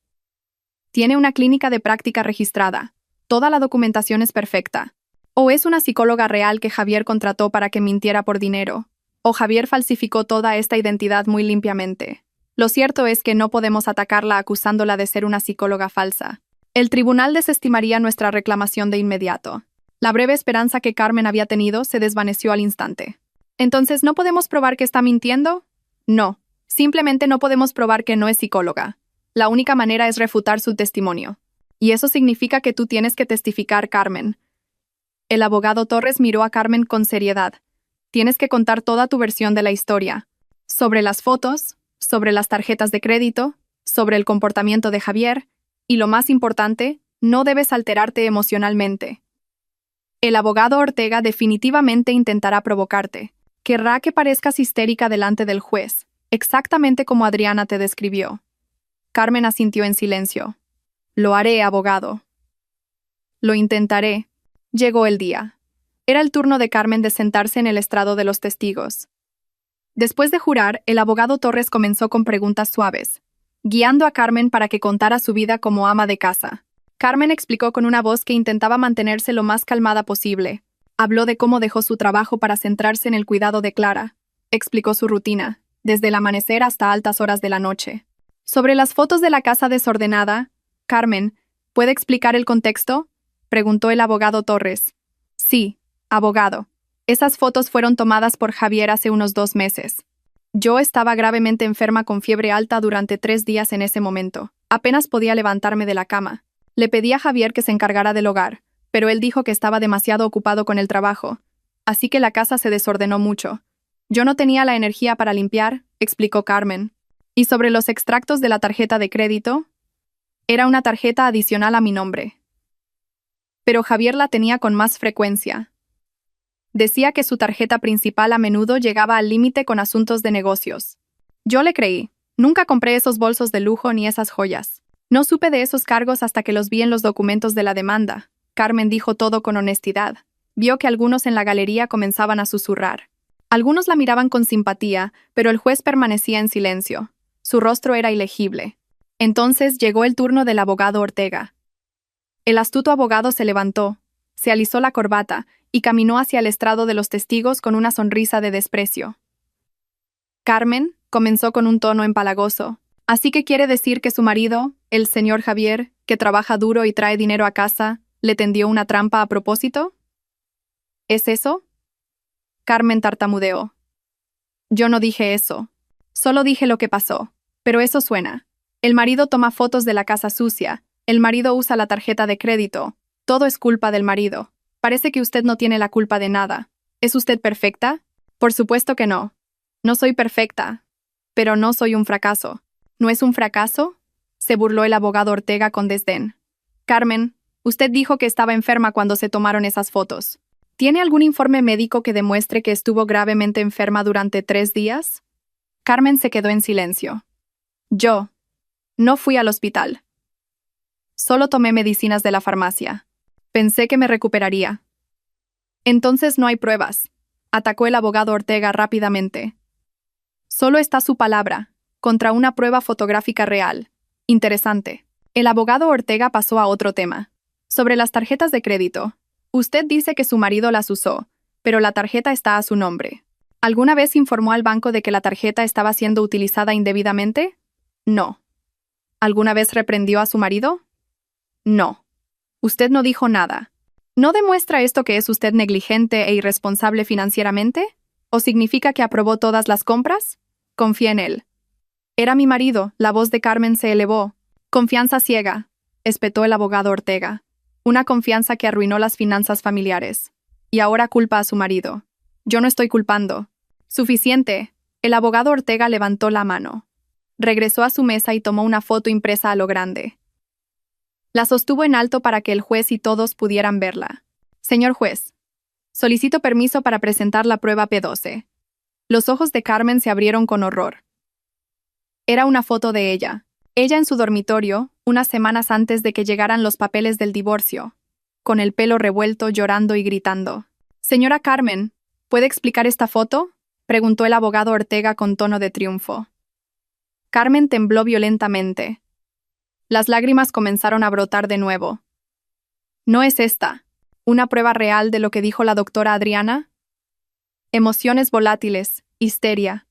Tiene una clínica de práctica registrada. Toda la documentación es perfecta. O es una psicóloga real que Javier contrató para que mintiera por dinero, o Javier falsificó toda esta identidad muy limpiamente. Lo cierto es que no podemos atacarla acusándola de ser una psicóloga falsa. El tribunal desestimaría nuestra reclamación de inmediato. La breve esperanza que Carmen había tenido se desvaneció al instante. ¿Entonces no podemos probar que está mintiendo? No, simplemente no podemos probar que no es psicóloga. La única manera es refutar su testimonio. Y eso significa que tú tienes que testificar, Carmen. El abogado Torres miró a Carmen con seriedad. Tienes que contar toda tu versión de la historia. Sobre las fotos, sobre las tarjetas de crédito, sobre el comportamiento de Javier, y lo más importante, no debes alterarte emocionalmente. El abogado Ortega definitivamente intentará provocarte. Querrá que parezcas histérica delante del juez, exactamente como Adriana te describió. Carmen asintió en silencio. Lo haré, abogado. Lo intentaré. Llegó el día. Era el turno de Carmen de sentarse en el estrado de los testigos. Después de jurar, el abogado Torres comenzó con preguntas suaves, guiando a Carmen para que contara su vida como ama de casa. Carmen explicó con una voz que intentaba mantenerse lo más calmada posible. Habló de cómo dejó su trabajo para centrarse en el cuidado de Clara. Explicó su rutina, desde el amanecer hasta altas horas de la noche. Sobre las fotos de la casa desordenada, Carmen, ¿puede explicar el contexto?, preguntó el abogado Torres. Sí, abogado. Esas fotos fueron tomadas por Javier hace unos 2 meses. Yo estaba gravemente enferma con fiebre alta durante 3 días en ese momento. Apenas podía levantarme de la cama. Le pedí a Javier que se encargara del hogar, pero él dijo que estaba demasiado ocupado con el trabajo. Así que la casa se desordenó mucho. Yo no tenía la energía para limpiar, explicó Carmen. ¿Y sobre los extractos de la tarjeta de crédito? Era una tarjeta adicional a mi nombre. pero Javier la tenía con más frecuencia. Decía que su tarjeta principal a menudo llegaba al límite con asuntos de negocios. Yo le creí. Nunca compré esos bolsos de lujo ni esas joyas. No supe de esos cargos hasta que los vi en los documentos de la demanda. Carmen dijo todo con honestidad. Vio que algunos en la galería comenzaban a susurrar. Algunos la miraban con simpatía, pero el juez permanecía en silencio. Su rostro era ilegible. Entonces llegó el turno del abogado Ortega. El astuto abogado se levantó, se alisó la corbata y caminó hacia el estrado de los testigos con una sonrisa de desprecio. Carmen, comenzó con un tono empalagoso. Así que quiere decir que su marido, el señor Javier, que trabaja duro y trae dinero a casa, ¿le tendió una trampa a propósito? ¿Es eso? Carmen tartamudeó. Yo no dije eso. Solo dije lo que pasó. Pero eso suena. El marido toma fotos de la casa sucia. El marido usa la tarjeta de crédito. Todo es culpa del marido. Parece que usted no tiene la culpa de nada. ¿Es usted perfecta? Por supuesto que no. No soy perfecta. Pero no soy un fracaso. ¿No es un fracaso? Se burló el abogado Ortega con desdén. Carmen, usted dijo que estaba enferma cuando se tomaron esas fotos. ¿Tiene algún informe médico que demuestre que estuvo gravemente enferma durante 3 días? Carmen se quedó en silencio. Yo no fui al hospital. Solo tomé medicinas de la farmacia. Pensé que me recuperaría. Entonces no hay pruebas, atacó el abogado Ortega rápidamente. Solo está su palabra, contra una prueba fotográfica real. Interesante. El abogado Ortega pasó a otro tema. Sobre las tarjetas de crédito. Usted dice que su marido las usó, pero la tarjeta está a su nombre. ¿Alguna vez informó al banco de que la tarjeta estaba siendo utilizada indebidamente? No. ¿Alguna vez reprendió a su marido? No. Usted no dijo nada. ¿No demuestra esto que es usted negligente e irresponsable financieramente? ¿O significa que aprobó todas las compras? Confía en él. Era mi marido, la voz de Carmen se elevó. Confianza ciega, espetó el abogado Ortega. Una confianza que arruinó las finanzas familiares. Y ahora culpa a su marido. Yo no estoy culpando. Suficiente. El abogado Ortega levantó la mano. Regresó a su mesa y tomó una foto impresa a lo grande. La sostuvo en alto para que el juez y todos pudieran verla. Señor juez, solicito permiso para presentar la prueba P12. Los ojos de Carmen se abrieron con horror. Era una foto de ella. Ella en su dormitorio, unas semanas antes de que llegaran los papeles del divorcio, con el pelo revuelto, llorando y gritando. Señora Carmen, ¿puede explicar esta foto? Preguntó el abogado Ortega con tono de triunfo. Carmen tembló violentamente. Las lágrimas comenzaron a brotar de nuevo. ¿No es esta una prueba real de lo que dijo la doctora Adriana? Emociones volátiles, histeria.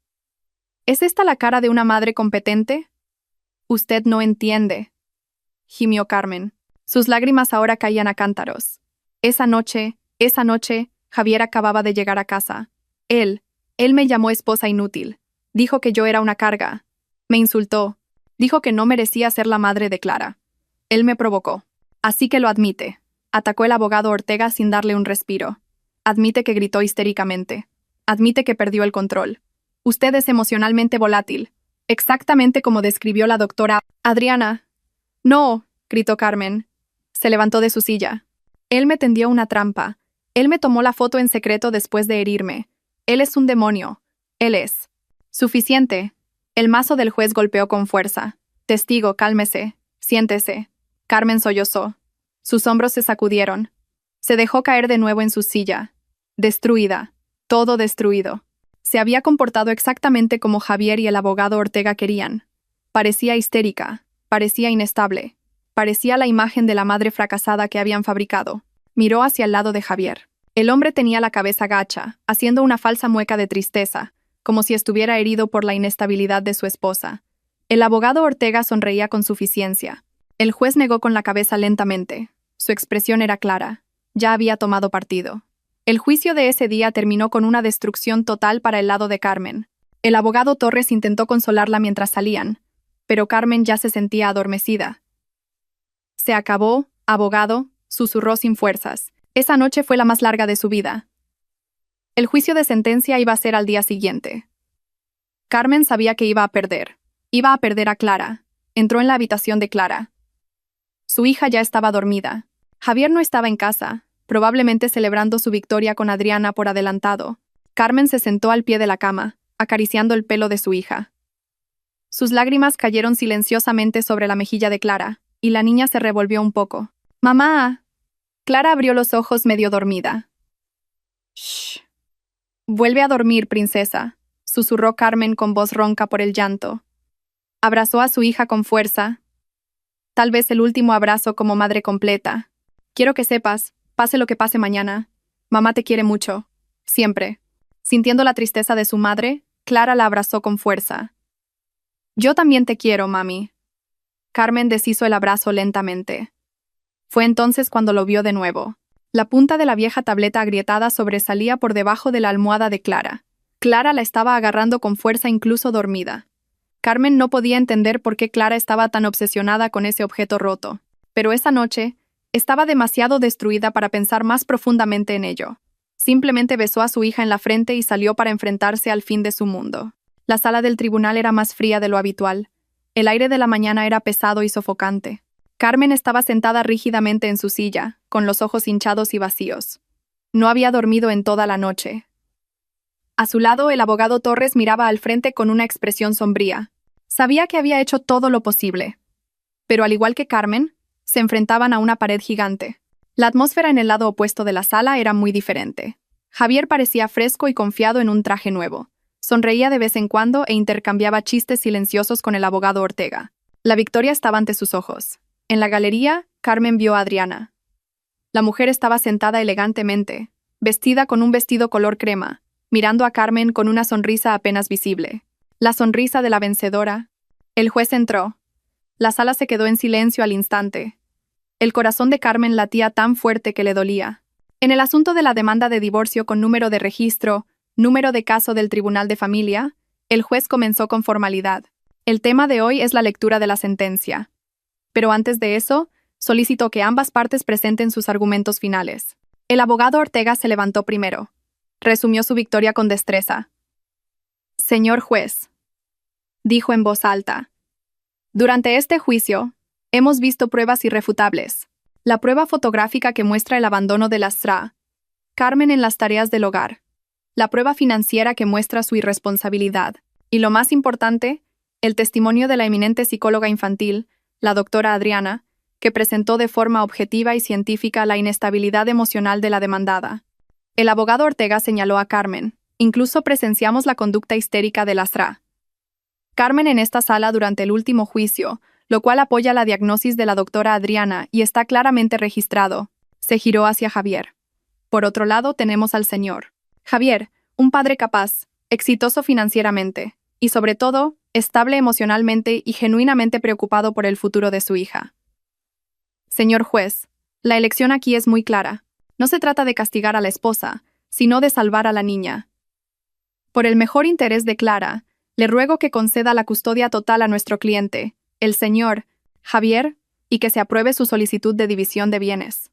¿Es esta la cara de una madre competente? Usted no entiende, gimió Carmen. Sus lágrimas ahora caían a cántaros. Esa noche, Javier acababa de llegar a casa. Él me llamó esposa inútil. Dijo que yo era una carga. Me insultó. Dijo que no merecía ser la madre de Clara. Él me provocó. Así que lo admite. Atacó el abogado Ortega sin darle un respiro. Admite que gritó histéricamente. Admite que perdió el control. Usted es emocionalmente volátil. Exactamente como describió la doctora Adriana. No, gritó Carmen. Se levantó de su silla. Él me tendió una trampa. Él me tomó la foto en secreto después de herirme. Él es un demonio. Él es. Suficiente. El mazo del juez golpeó con fuerza. Testigo, cálmese. Siéntese. Carmen sollozó. Sus hombros se sacudieron. Se dejó caer de nuevo en su silla. Destruida. Todo destruido. Se había comportado exactamente como Javier y el abogado Ortega querían. Parecía histérica. Parecía inestable. Parecía la imagen de la madre fracasada que habían fabricado. Miró hacia el lado de Javier. El hombre tenía la cabeza gacha, haciendo una falsa mueca de tristeza, como si estuviera herido por la inestabilidad de su esposa. El abogado Ortega sonreía con suficiencia. El juez negó con la cabeza lentamente. Su expresión era clara. Ya había tomado partido. El juicio de ese día terminó con una destrucción total para el lado de Carmen. El abogado Torres intentó consolarla mientras salían, pero Carmen ya se sentía adormecida. Se acabó, abogado, susurró sin fuerzas. Esa noche fue la más larga de su vida. El juicio de sentencia iba a ser al día siguiente. Carmen sabía que iba a perder. Iba a perder a Clara. Entró en la habitación de Clara. Su hija ya estaba dormida. Javier no estaba en casa, probablemente celebrando su victoria con Adriana por adelantado. Carmen se sentó al pie de la cama, acariciando el pelo de su hija. Sus lágrimas cayeron silenciosamente sobre la mejilla de Clara, y la niña se revolvió un poco. ¡Mamá! Clara abrió los ojos medio dormida. «Shh. Vuelve a dormir, princesa», susurró Carmen con voz ronca por el llanto. Abrazó a su hija con fuerza. Tal vez el último abrazo como madre completa. «Quiero que sepas, pase lo que pase mañana. Mamá te quiere mucho. Siempre». Sintiendo la tristeza de su madre, Clara la abrazó con fuerza. «Yo también te quiero, mami». Carmen deshizo el abrazo lentamente. Fue entonces cuando lo vio de nuevo. La punta de la vieja tableta agrietada sobresalía por debajo de la almohada de Clara. Clara la estaba agarrando con fuerza incluso dormida. Carmen no podía entender por qué Clara estaba tan obsesionada con ese objeto roto. Pero esa noche, estaba demasiado destruida para pensar más profundamente en ello. Simplemente besó a su hija en la frente y salió para enfrentarse al fin de su mundo. La sala del tribunal era más fría de lo habitual. El aire de la mañana era pesado y sofocante. Carmen estaba sentada rígidamente en su silla, con los ojos hinchados y vacíos. No había dormido en toda la noche. A su lado, el abogado Torres miraba al frente con una expresión sombría. Sabía que había hecho todo lo posible. Pero al igual que Carmen, se enfrentaban a una pared gigante. La atmósfera en el lado opuesto de la sala era muy diferente. Javier parecía fresco y confiado en un traje nuevo. Sonreía de vez en cuando e intercambiaba chistes silenciosos con el abogado Ortega. La victoria estaba ante sus ojos. En la galería, Carmen vio a Adriana. La mujer estaba sentada elegantemente, vestida con un vestido color crema, mirando a Carmen con una sonrisa apenas visible. La sonrisa de la vencedora. El juez entró. La sala se quedó en silencio al instante. El corazón de Carmen latía tan fuerte que le dolía. En el asunto de la demanda de divorcio con número de registro, número de caso del Tribunal de Familia, el juez comenzó con formalidad. El tema de hoy es la lectura de la sentencia. Pero antes de eso, solicitó que ambas partes presenten sus argumentos finales. El abogado Ortega se levantó primero. Resumió su victoria con destreza. «Señor juez», dijo en voz alta, «durante este juicio, hemos visto pruebas irrefutables. La prueba fotográfica que muestra el abandono de la Sra. Carmen en las tareas del hogar. La prueba financiera que muestra su irresponsabilidad. Y lo más importante, el testimonio de la eminente psicóloga infantil, la doctora Adriana, que presentó de forma objetiva y científica la inestabilidad emocional de la demandada». El abogado Ortega señaló a Carmen. «Incluso presenciamos la conducta histérica de la Sra. Carmen en esta sala durante el último juicio, lo cual apoya la diagnosis de la doctora Adriana y está claramente registrado». Se giró hacia Javier. «Por otro lado, tenemos al señor Javier, un padre capaz, exitoso financieramente, y sobre todo, estable emocionalmente y genuinamente preocupado por el futuro de su hija. Señor juez, la elección aquí es muy clara. No se trata de castigar a la esposa, sino de salvar a la niña. Por el mejor interés de Clara, le ruego que conceda la custodia total a nuestro cliente, el señor Javier, y que se apruebe su solicitud de división de bienes».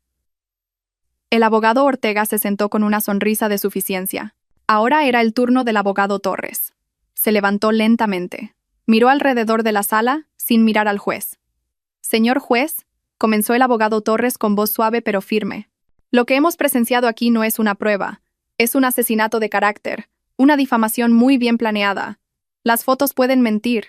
El abogado Ortega se sentó con una sonrisa de suficiencia. Ahora era el turno del abogado Torres. Se levantó lentamente. Miró alrededor de la sala, sin mirar al juez. «Señor juez», comenzó el abogado Torres con voz suave pero firme, «lo que hemos presenciado aquí no es una prueba. Es un asesinato de carácter, una difamación muy bien planeada. Las fotos pueden mentir.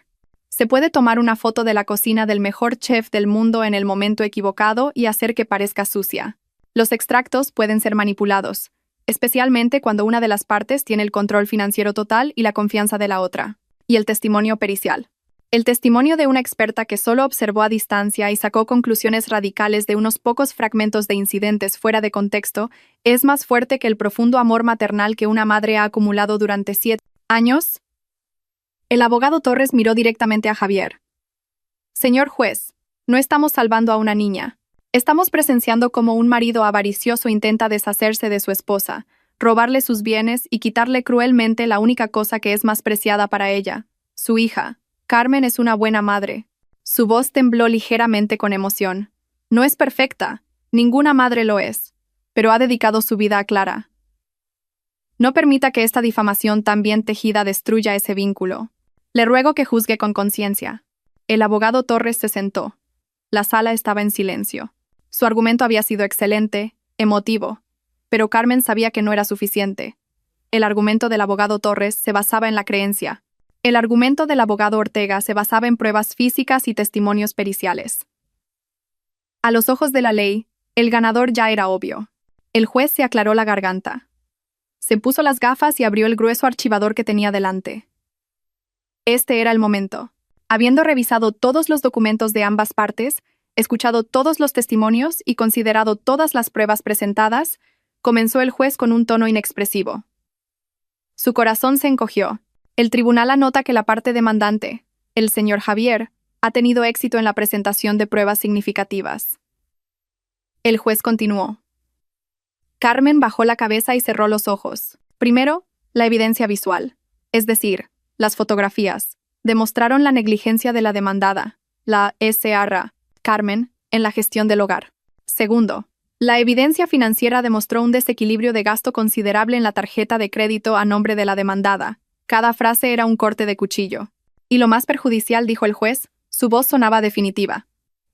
Se puede tomar una foto de la cocina del mejor chef del mundo en el momento equivocado y hacer que parezca sucia. Los extractos pueden ser manipulados, especialmente cuando una de las partes tiene el control financiero total y la confianza de la otra. Y el testimonio pericial. El testimonio de una experta que solo observó a distancia y sacó conclusiones radicales de unos pocos fragmentos de incidentes fuera de contexto es más fuerte que el profundo amor maternal que una madre ha acumulado durante 7 años». El abogado Torres miró directamente a Javier. «Señor juez, no estamos salvando a una niña. Estamos presenciando cómo un marido avaricioso intenta deshacerse de su esposa, robarle sus bienes y quitarle cruelmente la única cosa que es más preciada para ella, su hija. Carmen es una buena madre». Su voz tembló ligeramente con emoción. «No es perfecta, ninguna madre lo es, pero ha dedicado su vida a Clara. No permita que esta difamación tan bien tejida destruya ese vínculo. Le ruego que juzgue con conciencia». El abogado Torres se sentó. La sala estaba en silencio. Su argumento había sido excelente, emotivo, pero Carmen sabía que no era suficiente. El argumento del abogado Torres se basaba en la creencia. El argumento del abogado Ortega se basaba en pruebas físicas y testimonios periciales. A los ojos de la ley, el ganador ya era obvio. El juez se aclaró la garganta. Se puso las gafas y abrió el grueso archivador que tenía delante. Este era el momento. Habiendo revisado todos los documentos de ambas partes, escuchado todos los testimonios y considerado todas las pruebas presentadas, comenzó el juez con un tono inexpresivo. Su corazón se encogió. El tribunal anota que la parte demandante, el señor Javier, ha tenido éxito en la presentación de pruebas significativas. El juez continuó. Carmen bajó la cabeza y cerró los ojos. Primero, la evidencia visual, es decir, las fotografías, demostraron la negligencia de la demandada, la Sra. Carmen, en la gestión del hogar. Segundo, la evidencia financiera demostró un desequilibrio de gasto considerable en la tarjeta de crédito a nombre de la demandada. Cada frase era un corte de cuchillo. Y lo más perjudicial, dijo el juez, su voz sonaba definitiva.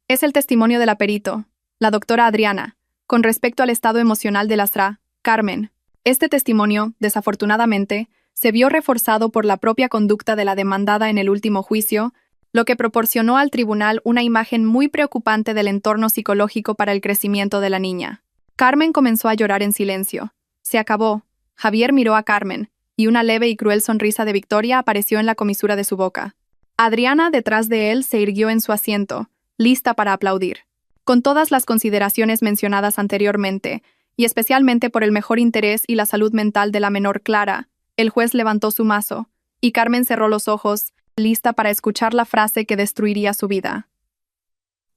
Es el testimonio de la perito, la doctora Adriana, con respecto al estado emocional de la Sra. Carmen. Este testimonio, desafortunadamente, se vio reforzado por la propia conducta de la demandada en el último juicio, lo que proporcionó al tribunal una imagen muy preocupante del entorno psicológico para el crecimiento de la niña. Carmen comenzó a llorar en silencio. Se acabó. Javier miró a Carmen, y una leve y cruel sonrisa de victoria apareció en la comisura de su boca. Adriana, detrás de él, se irguió en su asiento, lista para aplaudir. Con todas las consideraciones mencionadas anteriormente, y especialmente por el mejor interés y la salud mental de la menor Clara, el juez levantó su mazo, y Carmen cerró los ojos, lista para escuchar la frase que destruiría su vida.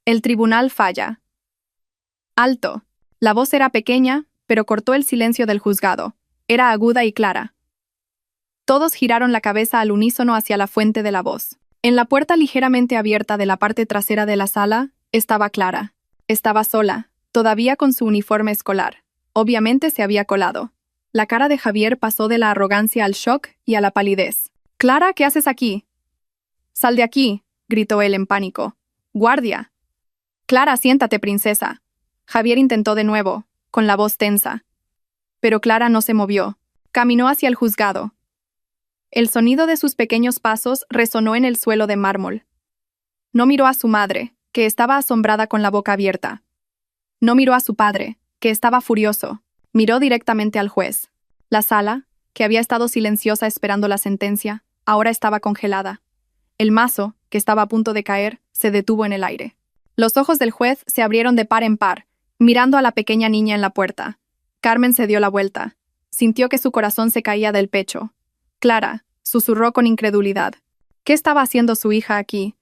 El tribunal falla. Alto. La voz era pequeña, pero cortó el silencio del juzgado. Era aguda y clara. Todos giraron la cabeza al unísono hacia la fuente de la voz. En la puerta ligeramente abierta de la parte trasera de la sala, estaba Clara. Estaba sola, todavía con su uniforme escolar. Obviamente se había colado. La cara de Javier pasó de la arrogancia al shock y a la palidez. «Clara, ¿qué haces aquí?» «Sal de aquí», gritó él en pánico. «¡Guardia!» «Clara, siéntate, princesa». Javier intentó de nuevo, con la voz tensa. Pero Clara no se movió. Caminó hacia el juzgado. El sonido de sus pequeños pasos resonó en el suelo de mármol. No miró a su madre, que estaba asombrada con la boca abierta. No miró a su padre, que estaba furioso. Miró directamente al juez. La sala, que había estado silenciosa esperando la sentencia, ahora estaba congelada. El mazo, que estaba a punto de caer, se detuvo en el aire. Los ojos del juez se abrieron de par en par, mirando a la pequeña niña en la puerta. Carmen se dio la vuelta. Sintió que su corazón se caía del pecho. Clara, susurró con incredulidad. ¿Qué estaba haciendo su hija aquí?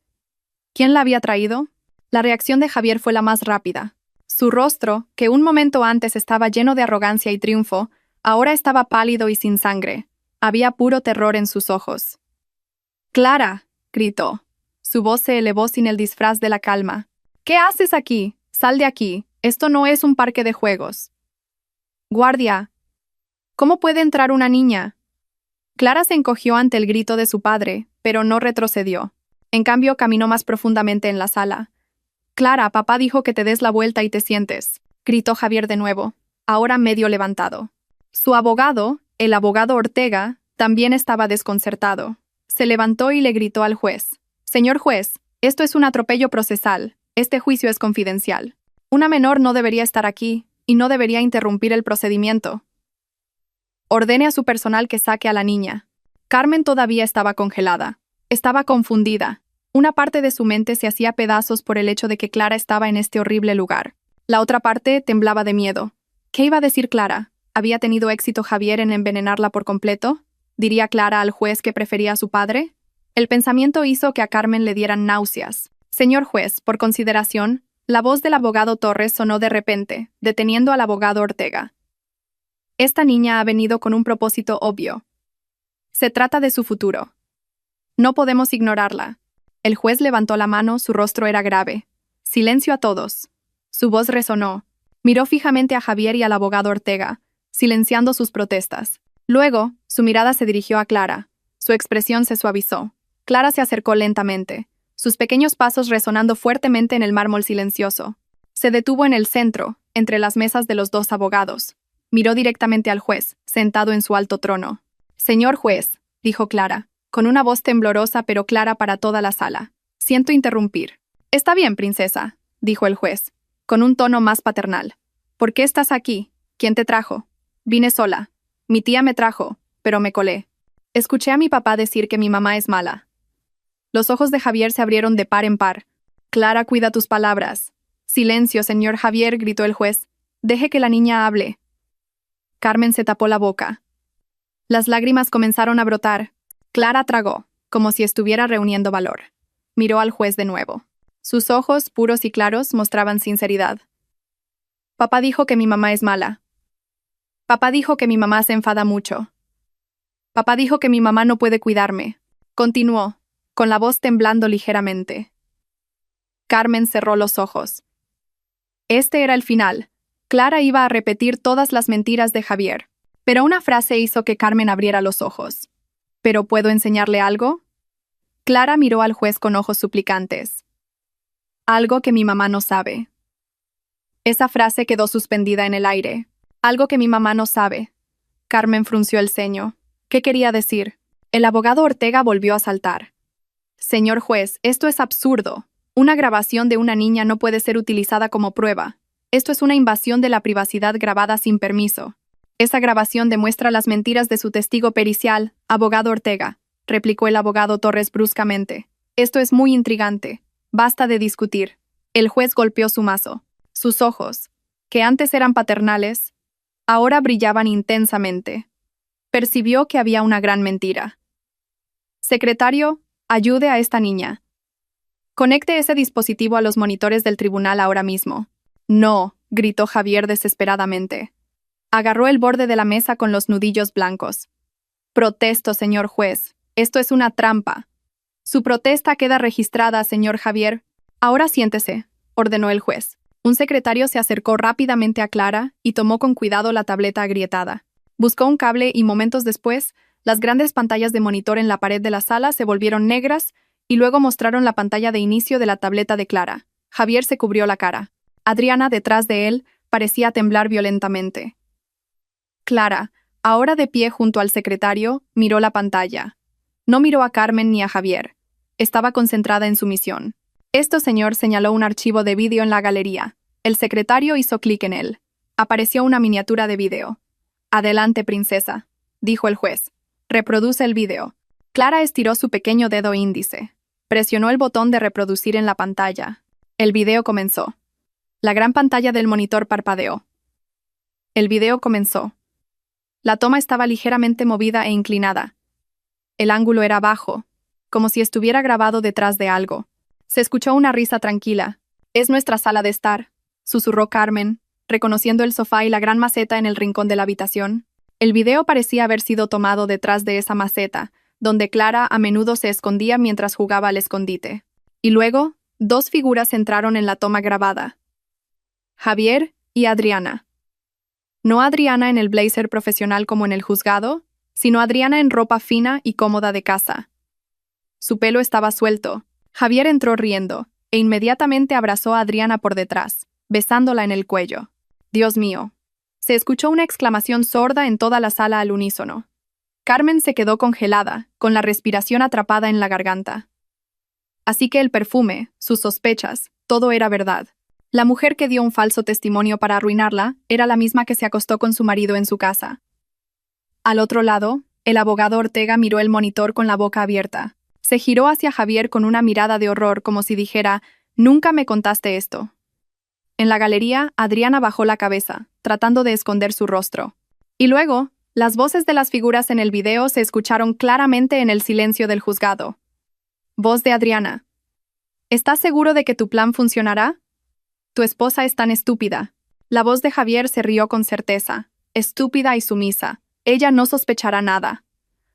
¿Quién la había traído? La reacción de Javier fue la más rápida. Su rostro, que un momento antes estaba lleno de arrogancia y triunfo, ahora estaba pálido y sin sangre. Había puro terror en sus ojos. «¡Clara!», gritó. Su voz se elevó sin el disfraz de la calma. «¿Qué haces aquí? Sal de aquí. Esto no es un parque de juegos». «Guardia. ¿Cómo puede entrar una niña?» Clara se encogió ante el grito de su padre, pero no retrocedió. En cambio, caminó más profundamente en la sala. «Clara, papá dijo que te des la vuelta y te sientes», gritó Javier de nuevo, ahora medio levantado. Su abogado, el abogado Ortega, también estaba desconcertado. Se levantó y le gritó al juez. «Señor juez, esto es un atropello procesal. Este juicio es confidencial. Una menor no debería estar aquí y no debería interrumpir el procedimiento. Ordene a su personal que saque a la niña». Carmen todavía estaba congelada. Estaba confundida. Una parte de su mente se hacía pedazos por el hecho de que Clara estaba en este horrible lugar. La otra parte temblaba de miedo. ¿Qué iba a decir Clara? ¿Había tenido éxito Javier en envenenarla por completo? ¿Diría Clara al juez que prefería a su padre? El pensamiento hizo que a Carmen le dieran náuseas. «Señor juez, por consideración», la voz del abogado Torres sonó de repente, deteniendo al abogado Ortega. «Esta niña ha venido con un propósito obvio. Se trata de su futuro. No podemos ignorarla». El juez levantó la mano, su rostro era grave. «Silencio a todos». Su voz resonó. Miró fijamente a Javier y al abogado Ortega, silenciando sus protestas. Luego, su mirada se dirigió a Clara. Su expresión se suavizó. Clara se acercó lentamente, sus pequeños pasos resonando fuertemente en el mármol silencioso. Se detuvo en el centro, entre las mesas de los dos abogados. Miró directamente al juez, sentado en su alto trono. «Señor juez», dijo Clara, con una voz temblorosa pero clara para toda la sala. «Siento interrumpir». «Está bien, princesa», dijo el juez, con un tono más paternal. «¿Por qué estás aquí? ¿Quién te trajo?» «Vine sola. Mi tía me trajo, pero me colé. Escuché a mi papá decir que mi mamá es mala». Los ojos de Javier se abrieron de par en par. «Clara, cuida tus palabras». «Silencio, señor Javier», gritó el juez. «Deje que la niña hable». Carmen se tapó la boca. Las lágrimas comenzaron a brotar. Clara tragó, como si estuviera reuniendo valor. Miró al juez de nuevo. Sus ojos, puros y claros, mostraban sinceridad. «Papá dijo que mi mamá es mala. Papá dijo que mi mamá se enfada mucho. Papá dijo que mi mamá no puede cuidarme», continuó, con la voz temblando ligeramente. Carmen cerró los ojos. Este era el final. Clara iba a repetir todas las mentiras de Javier, pero una frase hizo que Carmen abriera los ojos. «¿Pero puedo enseñarle algo?» Clara miró al juez con ojos suplicantes. «Algo que mi mamá no sabe». Esa frase quedó suspendida en el aire. «Algo que mi mamá no sabe». Carmen frunció el ceño. ¿Qué quería decir? El abogado Ortega volvió a saltar. «Señor juez, esto es absurdo. Una grabación de una niña no puede ser utilizada como prueba. Esto es una invasión de la privacidad grabada sin permiso». «Esa grabación demuestra las mentiras de su testigo pericial, abogado Ortega», replicó el abogado Torres bruscamente. «Esto es muy intrigante. Basta de discutir». El juez golpeó su mazo. Sus ojos, que antes eran paternales, ahora brillaban intensamente. Percibió que había una gran mentira. «Secretario, ayude a esta niña. Conecte ese dispositivo a los monitores del tribunal ahora mismo». «No», gritó Javier desesperadamente. Agarró el borde de la mesa con los nudillos blancos. «Protesto, señor juez. Esto es una trampa. Su protesta queda registrada, señor Javier. Ahora siéntese», ordenó el juez. Un secretario se acercó rápidamente a Clara y tomó con cuidado la tableta agrietada. Buscó un cable y momentos después, las grandes pantallas de monitor en la pared de la sala se volvieron negras y luego mostraron la pantalla de inicio de la tableta de Clara. Javier se cubrió la cara. Adriana, detrás de él, parecía temblar violentamente. Clara, ahora de pie junto al secretario, miró la pantalla. No miró a Carmen ni a Javier. Estaba concentrada en su misión. «Esto, señor», señaló un archivo de vídeo en la galería. El secretario hizo clic en él. Apareció una miniatura de vídeo. «Adelante, princesa», dijo el juez. «Reproduce el vídeo». Clara estiró su pequeño dedo índice. Presionó el botón de reproducir en la pantalla. El vídeo comenzó. La gran pantalla del monitor parpadeó. El vídeo comenzó. La toma estaba ligeramente movida e inclinada. El ángulo era bajo, como si estuviera grabado detrás de algo. Se escuchó una risa tranquila. «Es nuestra sala de estar», susurró Carmen, reconociendo el sofá y la gran maceta en el rincón de la habitación. El video parecía haber sido tomado detrás de esa maceta, donde Clara a menudo se escondía mientras jugaba al escondite. Y luego, dos figuras entraron en la toma grabada. Javier y Adriana. No Adriana en el blazer profesional como en el juzgado, sino Adriana en ropa fina y cómoda de casa. Su pelo estaba suelto. Javier entró riendo, e inmediatamente abrazó a Adriana por detrás, besándola en el cuello. «Dios mío». Se escuchó una exclamación sorda en toda la sala al unísono. Carmen se quedó congelada, con la respiración atrapada en la garganta. Así que el perfume, sus sospechas, todo era verdad. La mujer que dio un falso testimonio para arruinarla era la misma que se acostó con su marido en su casa. Al otro lado, el abogado Ortega miró el monitor con la boca abierta. Se giró hacia Javier con una mirada de horror como si dijera, «Nunca me contaste esto». En la galería, Adriana bajó la cabeza, tratando de esconder su rostro. Y luego, las voces de las figuras en el video se escucharon claramente en el silencio del juzgado. Voz de Adriana. «¿Estás seguro de que tu plan funcionará? Tu esposa es tan estúpida». La voz de Javier se rió con certeza. «Estúpida y sumisa. Ella no sospechará nada.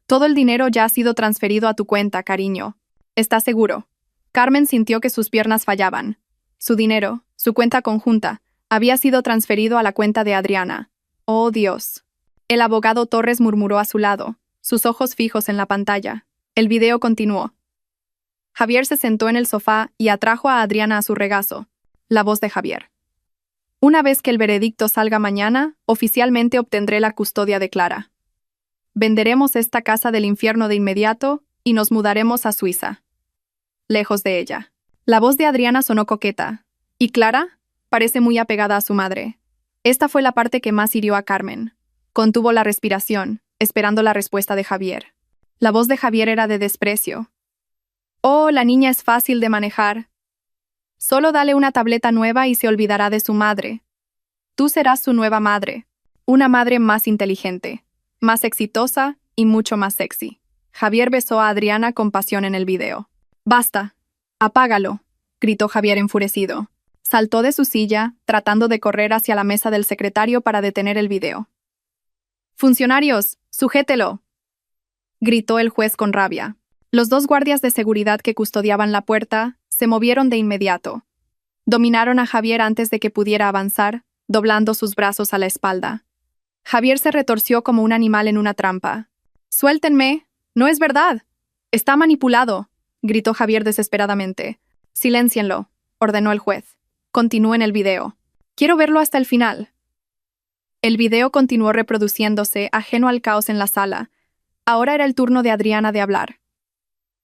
Todo el dinero ya ha sido transferido a tu cuenta, cariño. ¿Estás seguro?» Carmen sintió que sus piernas fallaban. Su dinero, su cuenta conjunta, había sido transferido a la cuenta de Adriana. «Oh, Dios». El abogado Torres murmuró a su lado, sus ojos fijos en la pantalla. El video continuó. Javier se sentó en el sofá y atrajo a Adriana a su regazo. La voz de Javier. Una vez que el veredicto salga mañana, oficialmente obtendré la custodia de Clara. Venderemos esta casa del infierno de inmediato y nos mudaremos a Suiza. Lejos de ella. La voz de Adriana sonó coqueta. ¿Y Clara? Parece muy apegada a su madre. Esta fue la parte que más hirió a Carmen. Contuvo la respiración, esperando la respuesta de Javier. La voz de Javier era de desprecio. Oh, la niña es fácil de manejar. Solo dale una tableta nueva y se olvidará de su madre. Tú serás su nueva madre. Una madre más inteligente, más exitosa y mucho más sexy. Javier besó a Adriana con pasión en el video. «Basta. Apágalo», gritó Javier enfurecido. Saltó de su silla, tratando de correr hacia la mesa del secretario para detener el video. «Funcionarios, sujételo», gritó el juez con rabia. Los dos guardias de seguridad que custodiaban la puerta se movieron de inmediato. Dominaron a Javier antes de que pudiera avanzar, doblando sus brazos a la espalda. Javier se retorció como un animal en una trampa. «¡Suéltenme! ¡No es verdad! Está manipulado», gritó Javier desesperadamente. «Siléncienlo», ordenó el juez. «Continúen el video. Quiero verlo hasta el final». El video continuó reproduciéndose, ajeno al caos en la sala. Ahora era el turno de Adriana de hablar.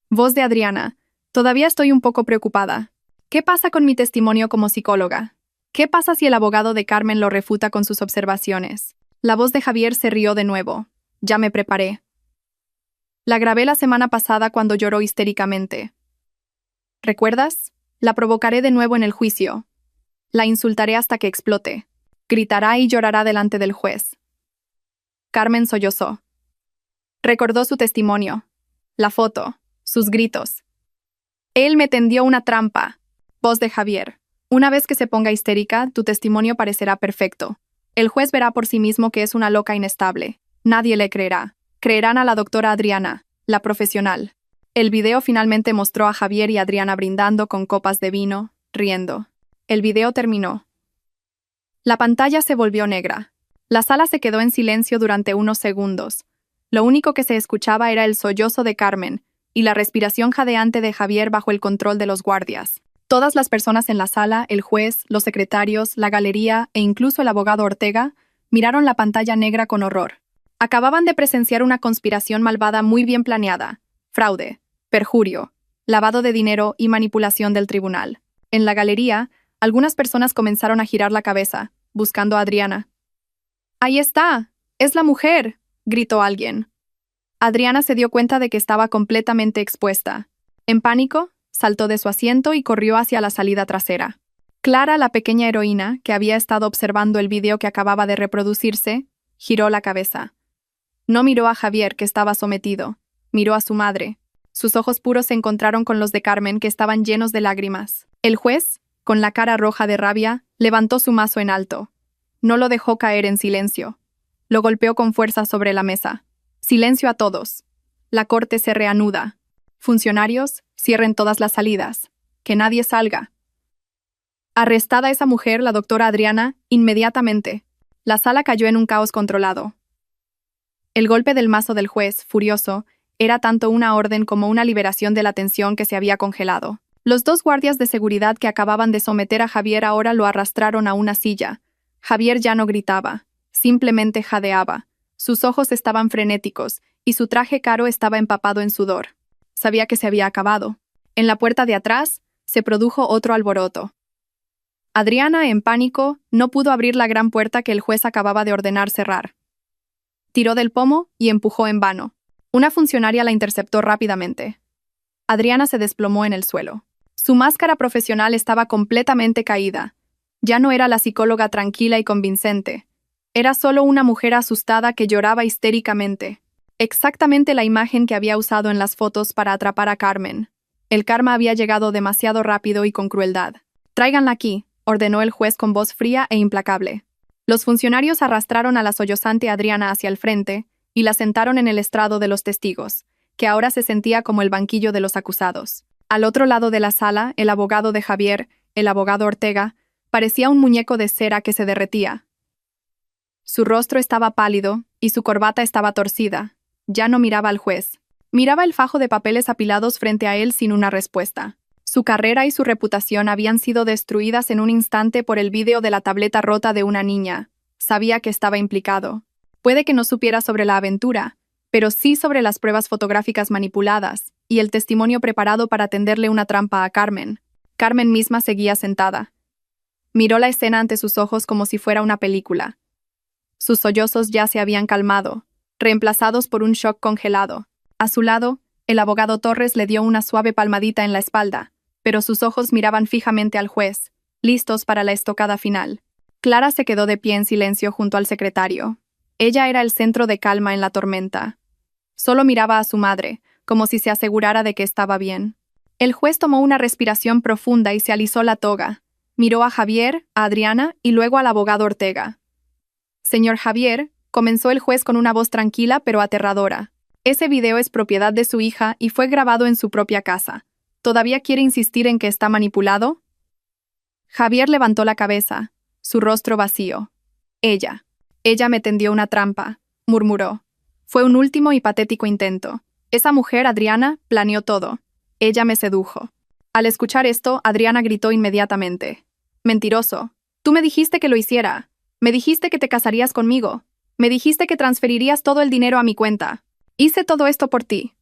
Voz de Adriana. «Todavía estoy un poco preocupada. ¿Qué pasa con mi testimonio como psicóloga? ¿Qué pasa si el abogado de Carmen lo refuta con sus observaciones?» La voz de Javier se rió de nuevo. «Ya me preparé. La grabé la semana pasada cuando lloró histéricamente. ¿Recuerdas? La provocaré de nuevo en el juicio. La insultaré hasta que explote. Gritará y llorará delante del juez». Carmen sollozó. Recordó su testimonio, la foto, sus gritos. «Él me tendió una trampa». Voz de Javier. «Una vez que se ponga histérica, tu testimonio parecerá perfecto. El juez verá por sí mismo que es una loca inestable. Nadie le creerá. Creerán a la doctora Adriana, la profesional». El video finalmente mostró a Javier y Adriana brindando con copas de vino, riendo. El video terminó. La pantalla se volvió negra. La sala se quedó en silencio durante unos segundos. Lo único que se escuchaba era el sollozo de Carmen y la respiración jadeante de Javier bajo el control de los guardias. Todas las personas en la sala, el juez, los secretarios, la galería e incluso el abogado Ortega, miraron la pantalla negra con horror. Acababan de presenciar una conspiración malvada muy bien planeada: fraude, perjurio, lavado de dinero y manipulación del tribunal. En la galería, algunas personas comenzaron a girar la cabeza, buscando a Adriana. «¡Ahí está! ¡Es la mujer!», gritó alguien. Adriana se dio cuenta de que estaba completamente expuesta. En pánico, saltó de su asiento y corrió hacia la salida trasera. Clara, la pequeña heroína, que había estado observando el video que acababa de reproducirse, giró la cabeza. No miró a Javier, que estaba sometido. Miró a su madre. Sus ojos puros se encontraron con los de Carmen, que estaban llenos de lágrimas. El juez, con la cara roja de rabia, levantó su mazo en alto. No lo dejó caer en silencio. Lo golpeó con fuerza sobre la mesa. «Silencio a todos. La corte se reanuda. Funcionarios, cierren todas las salidas. Que nadie salga». Arrestada esa mujer, la doctora Adriana, inmediatamente. La sala cayó en un caos controlado. El golpe del mazo del juez, furioso, era tanto una orden como una liberación de la tensión que se había congelado. Los dos guardias de seguridad que acababan de someter a Javier ahora lo arrastraron a una silla. Javier ya no gritaba, simplemente jadeaba. Sus ojos estaban frenéticos y su traje caro estaba empapado en sudor. Sabía que se había acabado. En la puerta de atrás se produjo otro alboroto. Adriana, en pánico, no pudo abrir la gran puerta que el juez acababa de ordenar cerrar. Tiró del pomo y empujó en vano. Una funcionaria la interceptó rápidamente. Adriana se desplomó en el suelo. Su máscara profesional estaba completamente caída. Ya no era la psicóloga tranquila y convincente. Era solo una mujer asustada que lloraba histéricamente. Exactamente la imagen que había usado en las fotos para atrapar a Carmen. El karma había llegado demasiado rápido y con crueldad. «Tráiganla aquí», ordenó el juez con voz fría e implacable. Los funcionarios arrastraron a la sollozante Adriana hacia el frente y la sentaron en el estrado de los testigos, que ahora se sentía como el banquillo de los acusados. Al otro lado de la sala, el abogado de Javier, el abogado Ortega, parecía un muñeco de cera que se derretía. Su rostro estaba pálido y su corbata estaba torcida. Ya no miraba al juez. Miraba el fajo de papeles apilados frente a él sin una respuesta. Su carrera y su reputación habían sido destruidas en un instante por el vídeo de la tableta rota de una niña. Sabía que estaba implicado. Puede que no supiera sobre la aventura, pero sí sobre las pruebas fotográficas manipuladas y el testimonio preparado para tenderle una trampa a Carmen. Carmen misma seguía sentada. Miró la escena ante sus ojos como si fuera una película. Sus sollozos ya se habían calmado, reemplazados por un shock congelado. A su lado, el abogado Torres le dio una suave palmadita en la espalda, pero sus ojos miraban fijamente al juez, listos para la estocada final. Clara se quedó de pie en silencio junto al secretario. Ella era el centro de calma en la tormenta. Solo miraba a su madre, como si se asegurara de que estaba bien. El juez tomó una respiración profunda y se alisó la toga. Miró a Javier, a Adriana y luego al abogado Ortega. Señor Javier, comenzó el juez con una voz tranquila pero aterradora. Ese video es propiedad de su hija y fue grabado en su propia casa. ¿Todavía quiere insistir en que está manipulado? Javier levantó la cabeza, su rostro vacío. Ella me tendió una trampa, murmuró. Fue un último y patético intento. Esa mujer, Adriana, planeó todo. Ella me sedujo. Al escuchar esto, Adriana gritó inmediatamente. Mentiroso. Tú me dijiste que lo hiciera. Me dijiste que te casarías conmigo. Me dijiste que transferirías todo el dinero a mi cuenta. Hice todo esto por ti.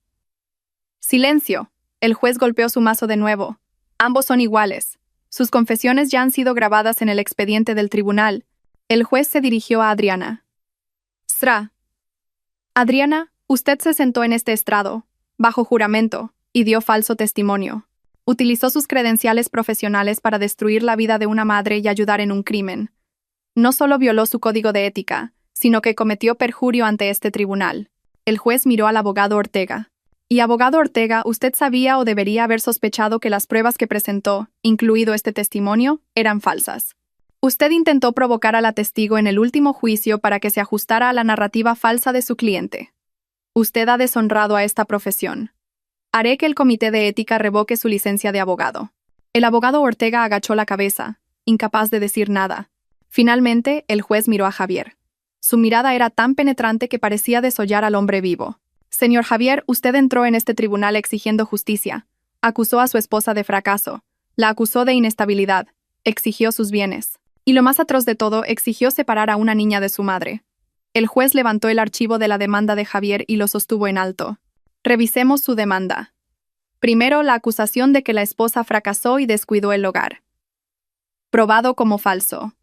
Silencio. El juez golpeó su mazo de nuevo. Ambos son iguales. Sus confesiones ya han sido grabadas en el expediente del tribunal. El juez se dirigió a Adriana. Sra. Adriana, usted se sentó en este estrado, bajo juramento, y dio falso testimonio. Utilizó sus credenciales profesionales para destruir la vida de una madre y ayudar en un crimen. No solo violó su código de ética, sino que cometió perjurio ante este tribunal. El juez miró al abogado Ortega. Y abogado Ortega, ¿usted sabía o debería haber sospechado que las pruebas que presentó, incluido este testimonio, eran falsas? Usted intentó provocar a la testigo en el último juicio para que se ajustara a la narrativa falsa de su cliente. Usted ha deshonrado a esta profesión. Haré que el comité de ética revoque su licencia de abogado. El abogado Ortega agachó la cabeza, incapaz de decir nada. Finalmente, el juez miró a Javier. Su mirada era tan penetrante que parecía desollar al hombre vivo. Señor Javier, usted entró en este tribunal exigiendo justicia. Acusó a su esposa de fracaso. La acusó de inestabilidad. Exigió sus bienes. Y lo más atroz de todo, exigió separar a una niña de su madre. El juez levantó el archivo de la demanda de Javier y lo sostuvo en alto. Revisemos su demanda. Primero, la acusación de que la esposa fracasó y descuidó el hogar. Probado como falso.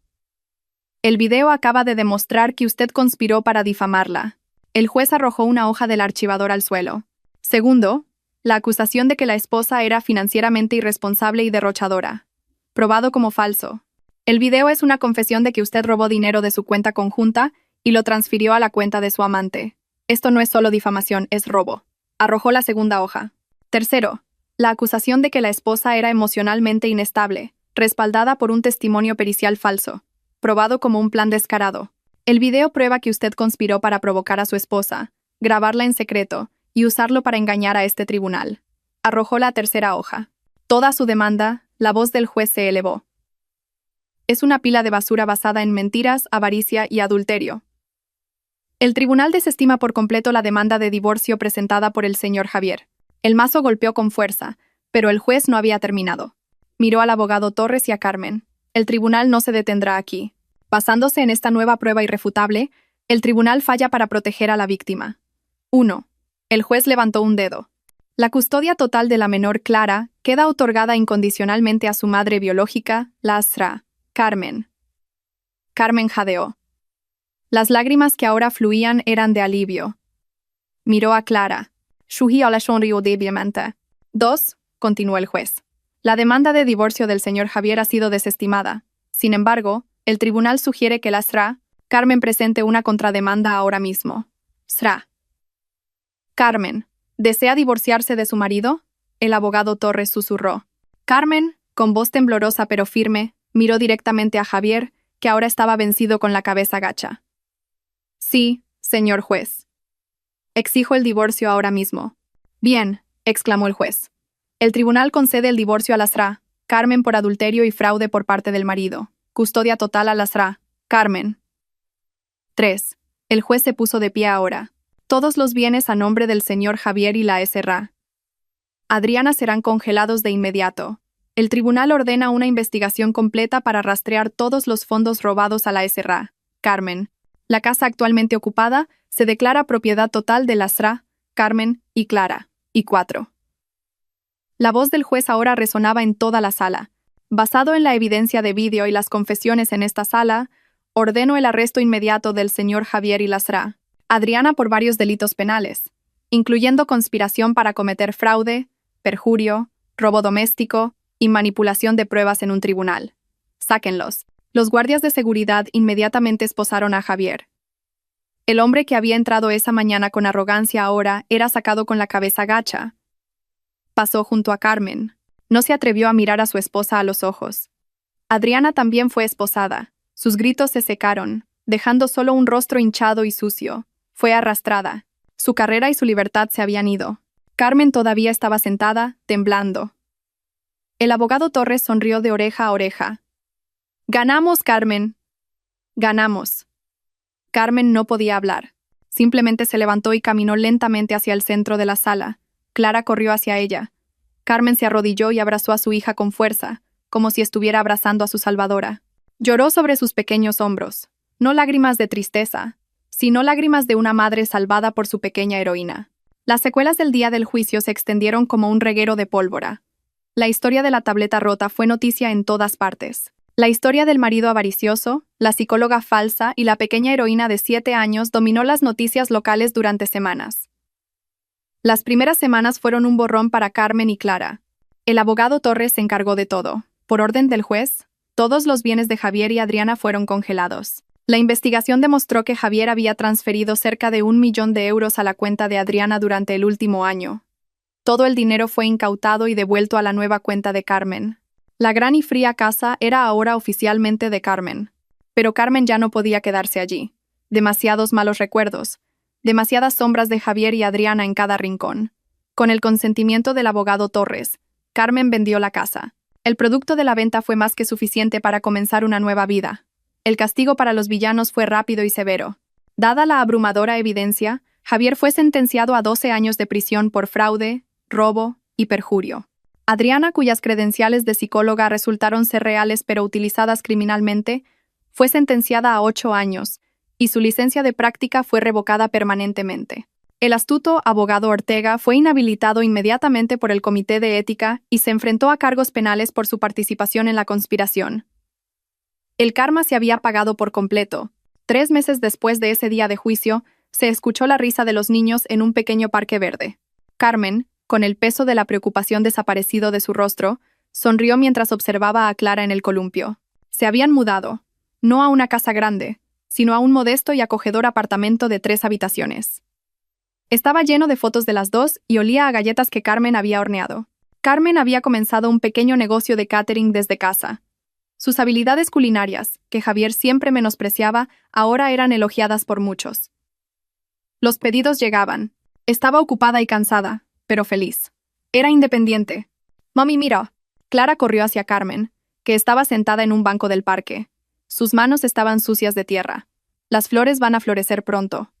El video acaba de demostrar que usted conspiró para difamarla. El juez arrojó una hoja del archivador al suelo. Segundo, la acusación de que la esposa era financieramente irresponsable y derrochadora. Probado como falso. El video es una confesión de que usted robó dinero de su cuenta conjunta y lo transfirió a la cuenta de su amante. Esto no es solo difamación, es robo. Arrojó la segunda hoja. Tercero, la acusación de que la esposa era emocionalmente inestable, respaldada por un testimonio pericial falso. Probado como un plan descarado. El video prueba que usted conspiró para provocar a su esposa, grabarla en secreto y usarlo para engañar a este tribunal. Arrojó la tercera hoja. Toda su demanda, la voz del juez se elevó. Es una pila de basura basada en mentiras, avaricia y adulterio. El tribunal desestima por completo la demanda de divorcio presentada por el señor Javier. El mazo golpeó con fuerza, pero el juez no había terminado. Miró al abogado Torres y a Carmen. El tribunal no se detendrá aquí. Basándose en esta nueva prueba irrefutable, el tribunal falla para proteger a la víctima. 1. El juez levantó un dedo. La custodia total de la menor Clara queda otorgada incondicionalmente a su madre biológica, la Sra. Carmen. Carmen jadeó. Las lágrimas que ahora fluían eran de alivio. Miró a Clara. Shuhi la sonrió débilmente. 2. Continuó el juez. La demanda de divorcio del señor Javier ha sido desestimada. Sin embargo, el tribunal sugiere que la Sra. Carmen presente una contrademanda ahora mismo. Sra. Carmen, ¿desea divorciarse de su marido? El abogado Torres susurró. Carmen, con voz temblorosa pero firme, miró directamente a Javier, que ahora estaba vencido con la cabeza gacha. Sí, señor juez. Exijo el divorcio ahora mismo. Bien, exclamó el juez. El tribunal concede el divorcio a la Sra. Carmen por adulterio y fraude por parte del marido. Custodia total a la Sra. Carmen. 3. El juez se puso de pie ahora. Todos los bienes a nombre del señor Javier y la Sra. Adriana serán congelados de inmediato. El tribunal ordena una investigación completa para rastrear todos los fondos robados a la SRA. Carmen. La casa actualmente ocupada se declara propiedad total de la SRA, Carmen y Clara. Y 4. La voz del juez ahora resonaba en toda la sala. Basado en la evidencia de vídeo y las confesiones en esta sala, ordeno el arresto inmediato del señor Javier y la SRA, Adriana, por varios delitos penales, incluyendo conspiración para cometer fraude, perjurio, robo doméstico y manipulación de pruebas en un tribunal. Sáquenlos. Los guardias de seguridad inmediatamente esposaron a Javier. El hombre que había entrado esa mañana con arrogancia ahora era sacado con la cabeza gacha. Pasó junto a Carmen. No se atrevió a mirar a su esposa a los ojos. Adriana también fue esposada. Sus gritos se secaron, dejando solo un rostro hinchado y sucio. Fue arrastrada. Su carrera y su libertad se habían ido. Carmen todavía estaba sentada, temblando. El abogado Torres sonrió de oreja a oreja. «Ganamos, Carmen. Ganamos». Carmen no podía hablar. Simplemente se levantó y caminó lentamente hacia el centro de la sala. Clara corrió hacia ella. Carmen se arrodilló y abrazó a su hija con fuerza, como si estuviera abrazando a su salvadora. Lloró sobre sus pequeños hombros. No lágrimas de tristeza, sino lágrimas de una madre salvada por su pequeña heroína. Las secuelas del día del juicio se extendieron como un reguero de pólvora. La historia de la tableta rota fue noticia en todas partes. La historia del marido avaricioso, la psicóloga falsa y la pequeña heroína de 7 años dominó las noticias locales durante semanas. Las primeras semanas fueron un borrón para Carmen y Clara. El abogado Torres se encargó de todo. Por orden del juez, todos los bienes de Javier y Adriana fueron congelados. La investigación demostró que Javier había transferido cerca de 1 millón de euros a la cuenta de Adriana durante el último año. Todo el dinero fue incautado y devuelto a la nueva cuenta de Carmen. La gran y fría casa era ahora oficialmente de Carmen. Pero Carmen ya no podía quedarse allí. Demasiados malos recuerdos. Demasiadas sombras de Javier y Adriana en cada rincón. Con el consentimiento del abogado Torres, Carmen vendió la casa. El producto de la venta fue más que suficiente para comenzar una nueva vida. El castigo para los villanos fue rápido y severo. Dada la abrumadora evidencia, Javier fue sentenciado a 12 años de prisión por fraude, robo y perjurio. Adriana, cuyas credenciales de psicóloga resultaron ser reales pero utilizadas criminalmente, fue sentenciada a 8 años, y su licencia de práctica fue revocada permanentemente. El astuto abogado Ortega fue inhabilitado inmediatamente por el Comité de Ética y se enfrentó a cargos penales por su participación en la conspiración. El karma se había pagado por completo. 3 meses después de ese día de juicio, se escuchó la risa de los niños en un pequeño parque verde. Carmen, con el peso de la preocupación desaparecido de su rostro, sonrió mientras observaba a Clara en el columpio. Se habían mudado, no a una casa grande, sino a un modesto y acogedor apartamento de 3 habitaciones. Estaba lleno de fotos de las dos y olía a galletas que Carmen había horneado. Carmen había comenzado un pequeño negocio de catering desde casa. Sus habilidades culinarias, que Javier siempre menospreciaba, ahora eran elogiadas por muchos. Los pedidos llegaban. Estaba ocupada y cansada, pero feliz. Era independiente. «Mami, mira». Clara corrió hacia Carmen, que estaba sentada en un banco del parque. Sus manos estaban sucias de tierra. «Las flores van a florecer pronto».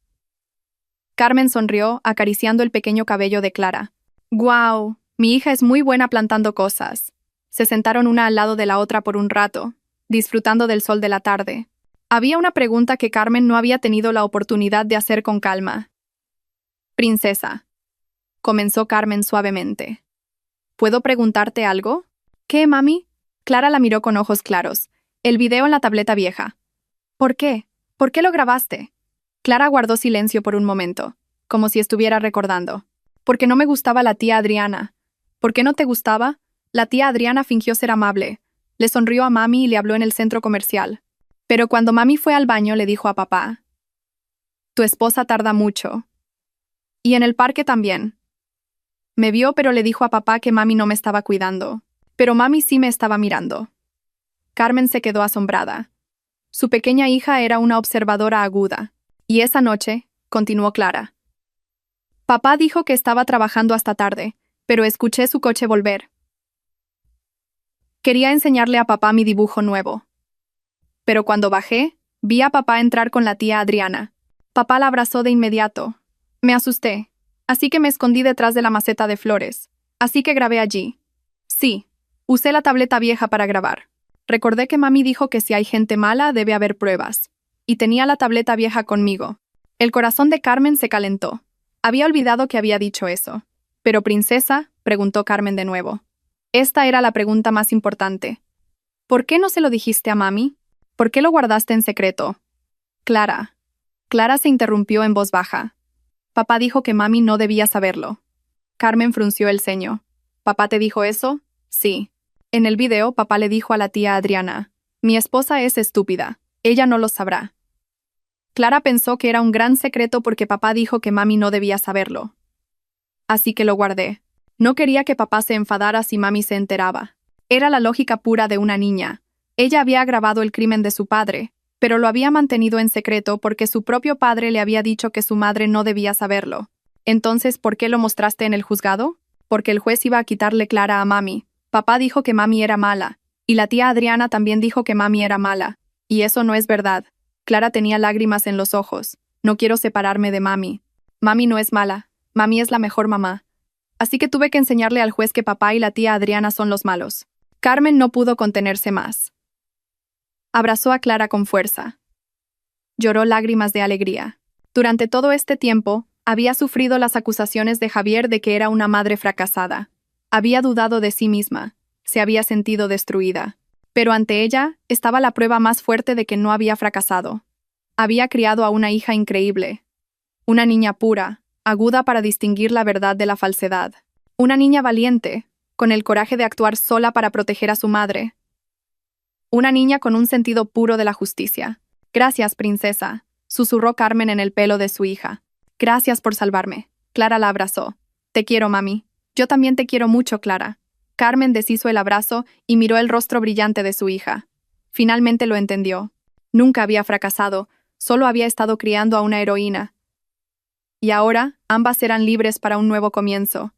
Carmen sonrió, acariciando el pequeño cabello de Clara. «¡Guau! Mi hija es muy buena plantando cosas». Se sentaron una al lado de la otra por un rato, disfrutando del sol de la tarde. Había una pregunta que Carmen no había tenido la oportunidad de hacer con calma. «Princesa», comenzó Carmen suavemente. «¿Puedo preguntarte algo?» «¿Qué, mami?» Clara la miró con ojos claros. «El video en la tableta vieja». «¿Por qué? ¿Por qué lo grabaste?» Clara guardó silencio por un momento, como si estuviera recordando. «Porque no me gustaba la tía Adriana». «¿Por qué no te gustaba?» La tía Adriana fingió ser amable. Le sonrió a mami y le habló en el centro comercial. Pero cuando mami fue al baño le dijo a papá: «Tu esposa tarda mucho». «Y en el parque también». Me vio, pero le dijo a papá que mami no me estaba cuidando. Pero mami sí me estaba mirando. Carmen se quedó asombrada. Su pequeña hija era una observadora aguda. Y esa noche, continuó Clara. Papá dijo que estaba trabajando hasta tarde, pero escuché su coche volver. Quería enseñarle a papá mi dibujo nuevo. Pero cuando bajé, vi a papá entrar con la tía Adriana. Papá la abrazó de inmediato. Me asusté, así que me escondí detrás de la maceta de flores. Así que grabé allí. Sí, Usé la tableta vieja para grabar. Recordé que mami dijo que si hay gente mala debe haber pruebas. Y tenía la tableta vieja conmigo. El corazón de Carmen se calentó. Había olvidado que había dicho eso. ¿Pero princesa?, preguntó Carmen de nuevo. Esta era la pregunta más importante. ¿Por qué no se lo dijiste a mami? ¿Por qué lo guardaste en secreto? Clara. Clara se interrumpió en voz baja. Papá dijo que mami no debía saberlo. Carmen frunció el ceño. ¿Papá te dijo eso? Sí. En el video, papá le dijo a la tía Adriana: mi esposa es estúpida. Ella no lo sabrá. Clara pensó que era un gran secreto porque papá dijo que mami no debía saberlo. Así que lo guardé. No quería que papá se enfadara si mami se enteraba. Era la lógica pura de una niña. Ella había agravado el crimen de su padre, pero lo había mantenido en secreto porque su propio padre le había dicho que su madre no debía saberlo. Entonces, ¿por qué lo mostraste en el juzgado? Porque el juez iba a quitarle Clara a mami. Papá dijo que mami era mala, y la tía Adriana también dijo que mami era mala. Y eso no es verdad. Clara tenía lágrimas en los ojos. No quiero separarme de mami. Mami no es mala. Mami es la mejor mamá. Así que tuve que enseñarle al juez que papá y la tía Adriana son los malos. Carmen no pudo contenerse más. Abrazó a Clara con fuerza. Lloró lágrimas de alegría. Durante todo este tiempo, había sufrido las acusaciones de Javier de que era una madre fracasada. Había dudado de sí misma. Se había sentido destruida. Pero ante ella estaba la prueba más fuerte de que no había fracasado. Había criado a una hija increíble. Una niña pura, aguda para distinguir la verdad de la falsedad. Una niña valiente, con el coraje de actuar sola para proteger a su madre. Una niña con un sentido puro de la justicia. Gracias, princesa, susurró Carmen en el pelo de su hija. Gracias por salvarme. Clara la abrazó. Te quiero, mami. Yo también te quiero mucho, Clara. Carmen deshizo el abrazo y miró el rostro brillante de su hija. Finalmente lo entendió. Nunca había fracasado, solo había estado criando a una heroína. Y ahora, ambas eran libres para un nuevo comienzo.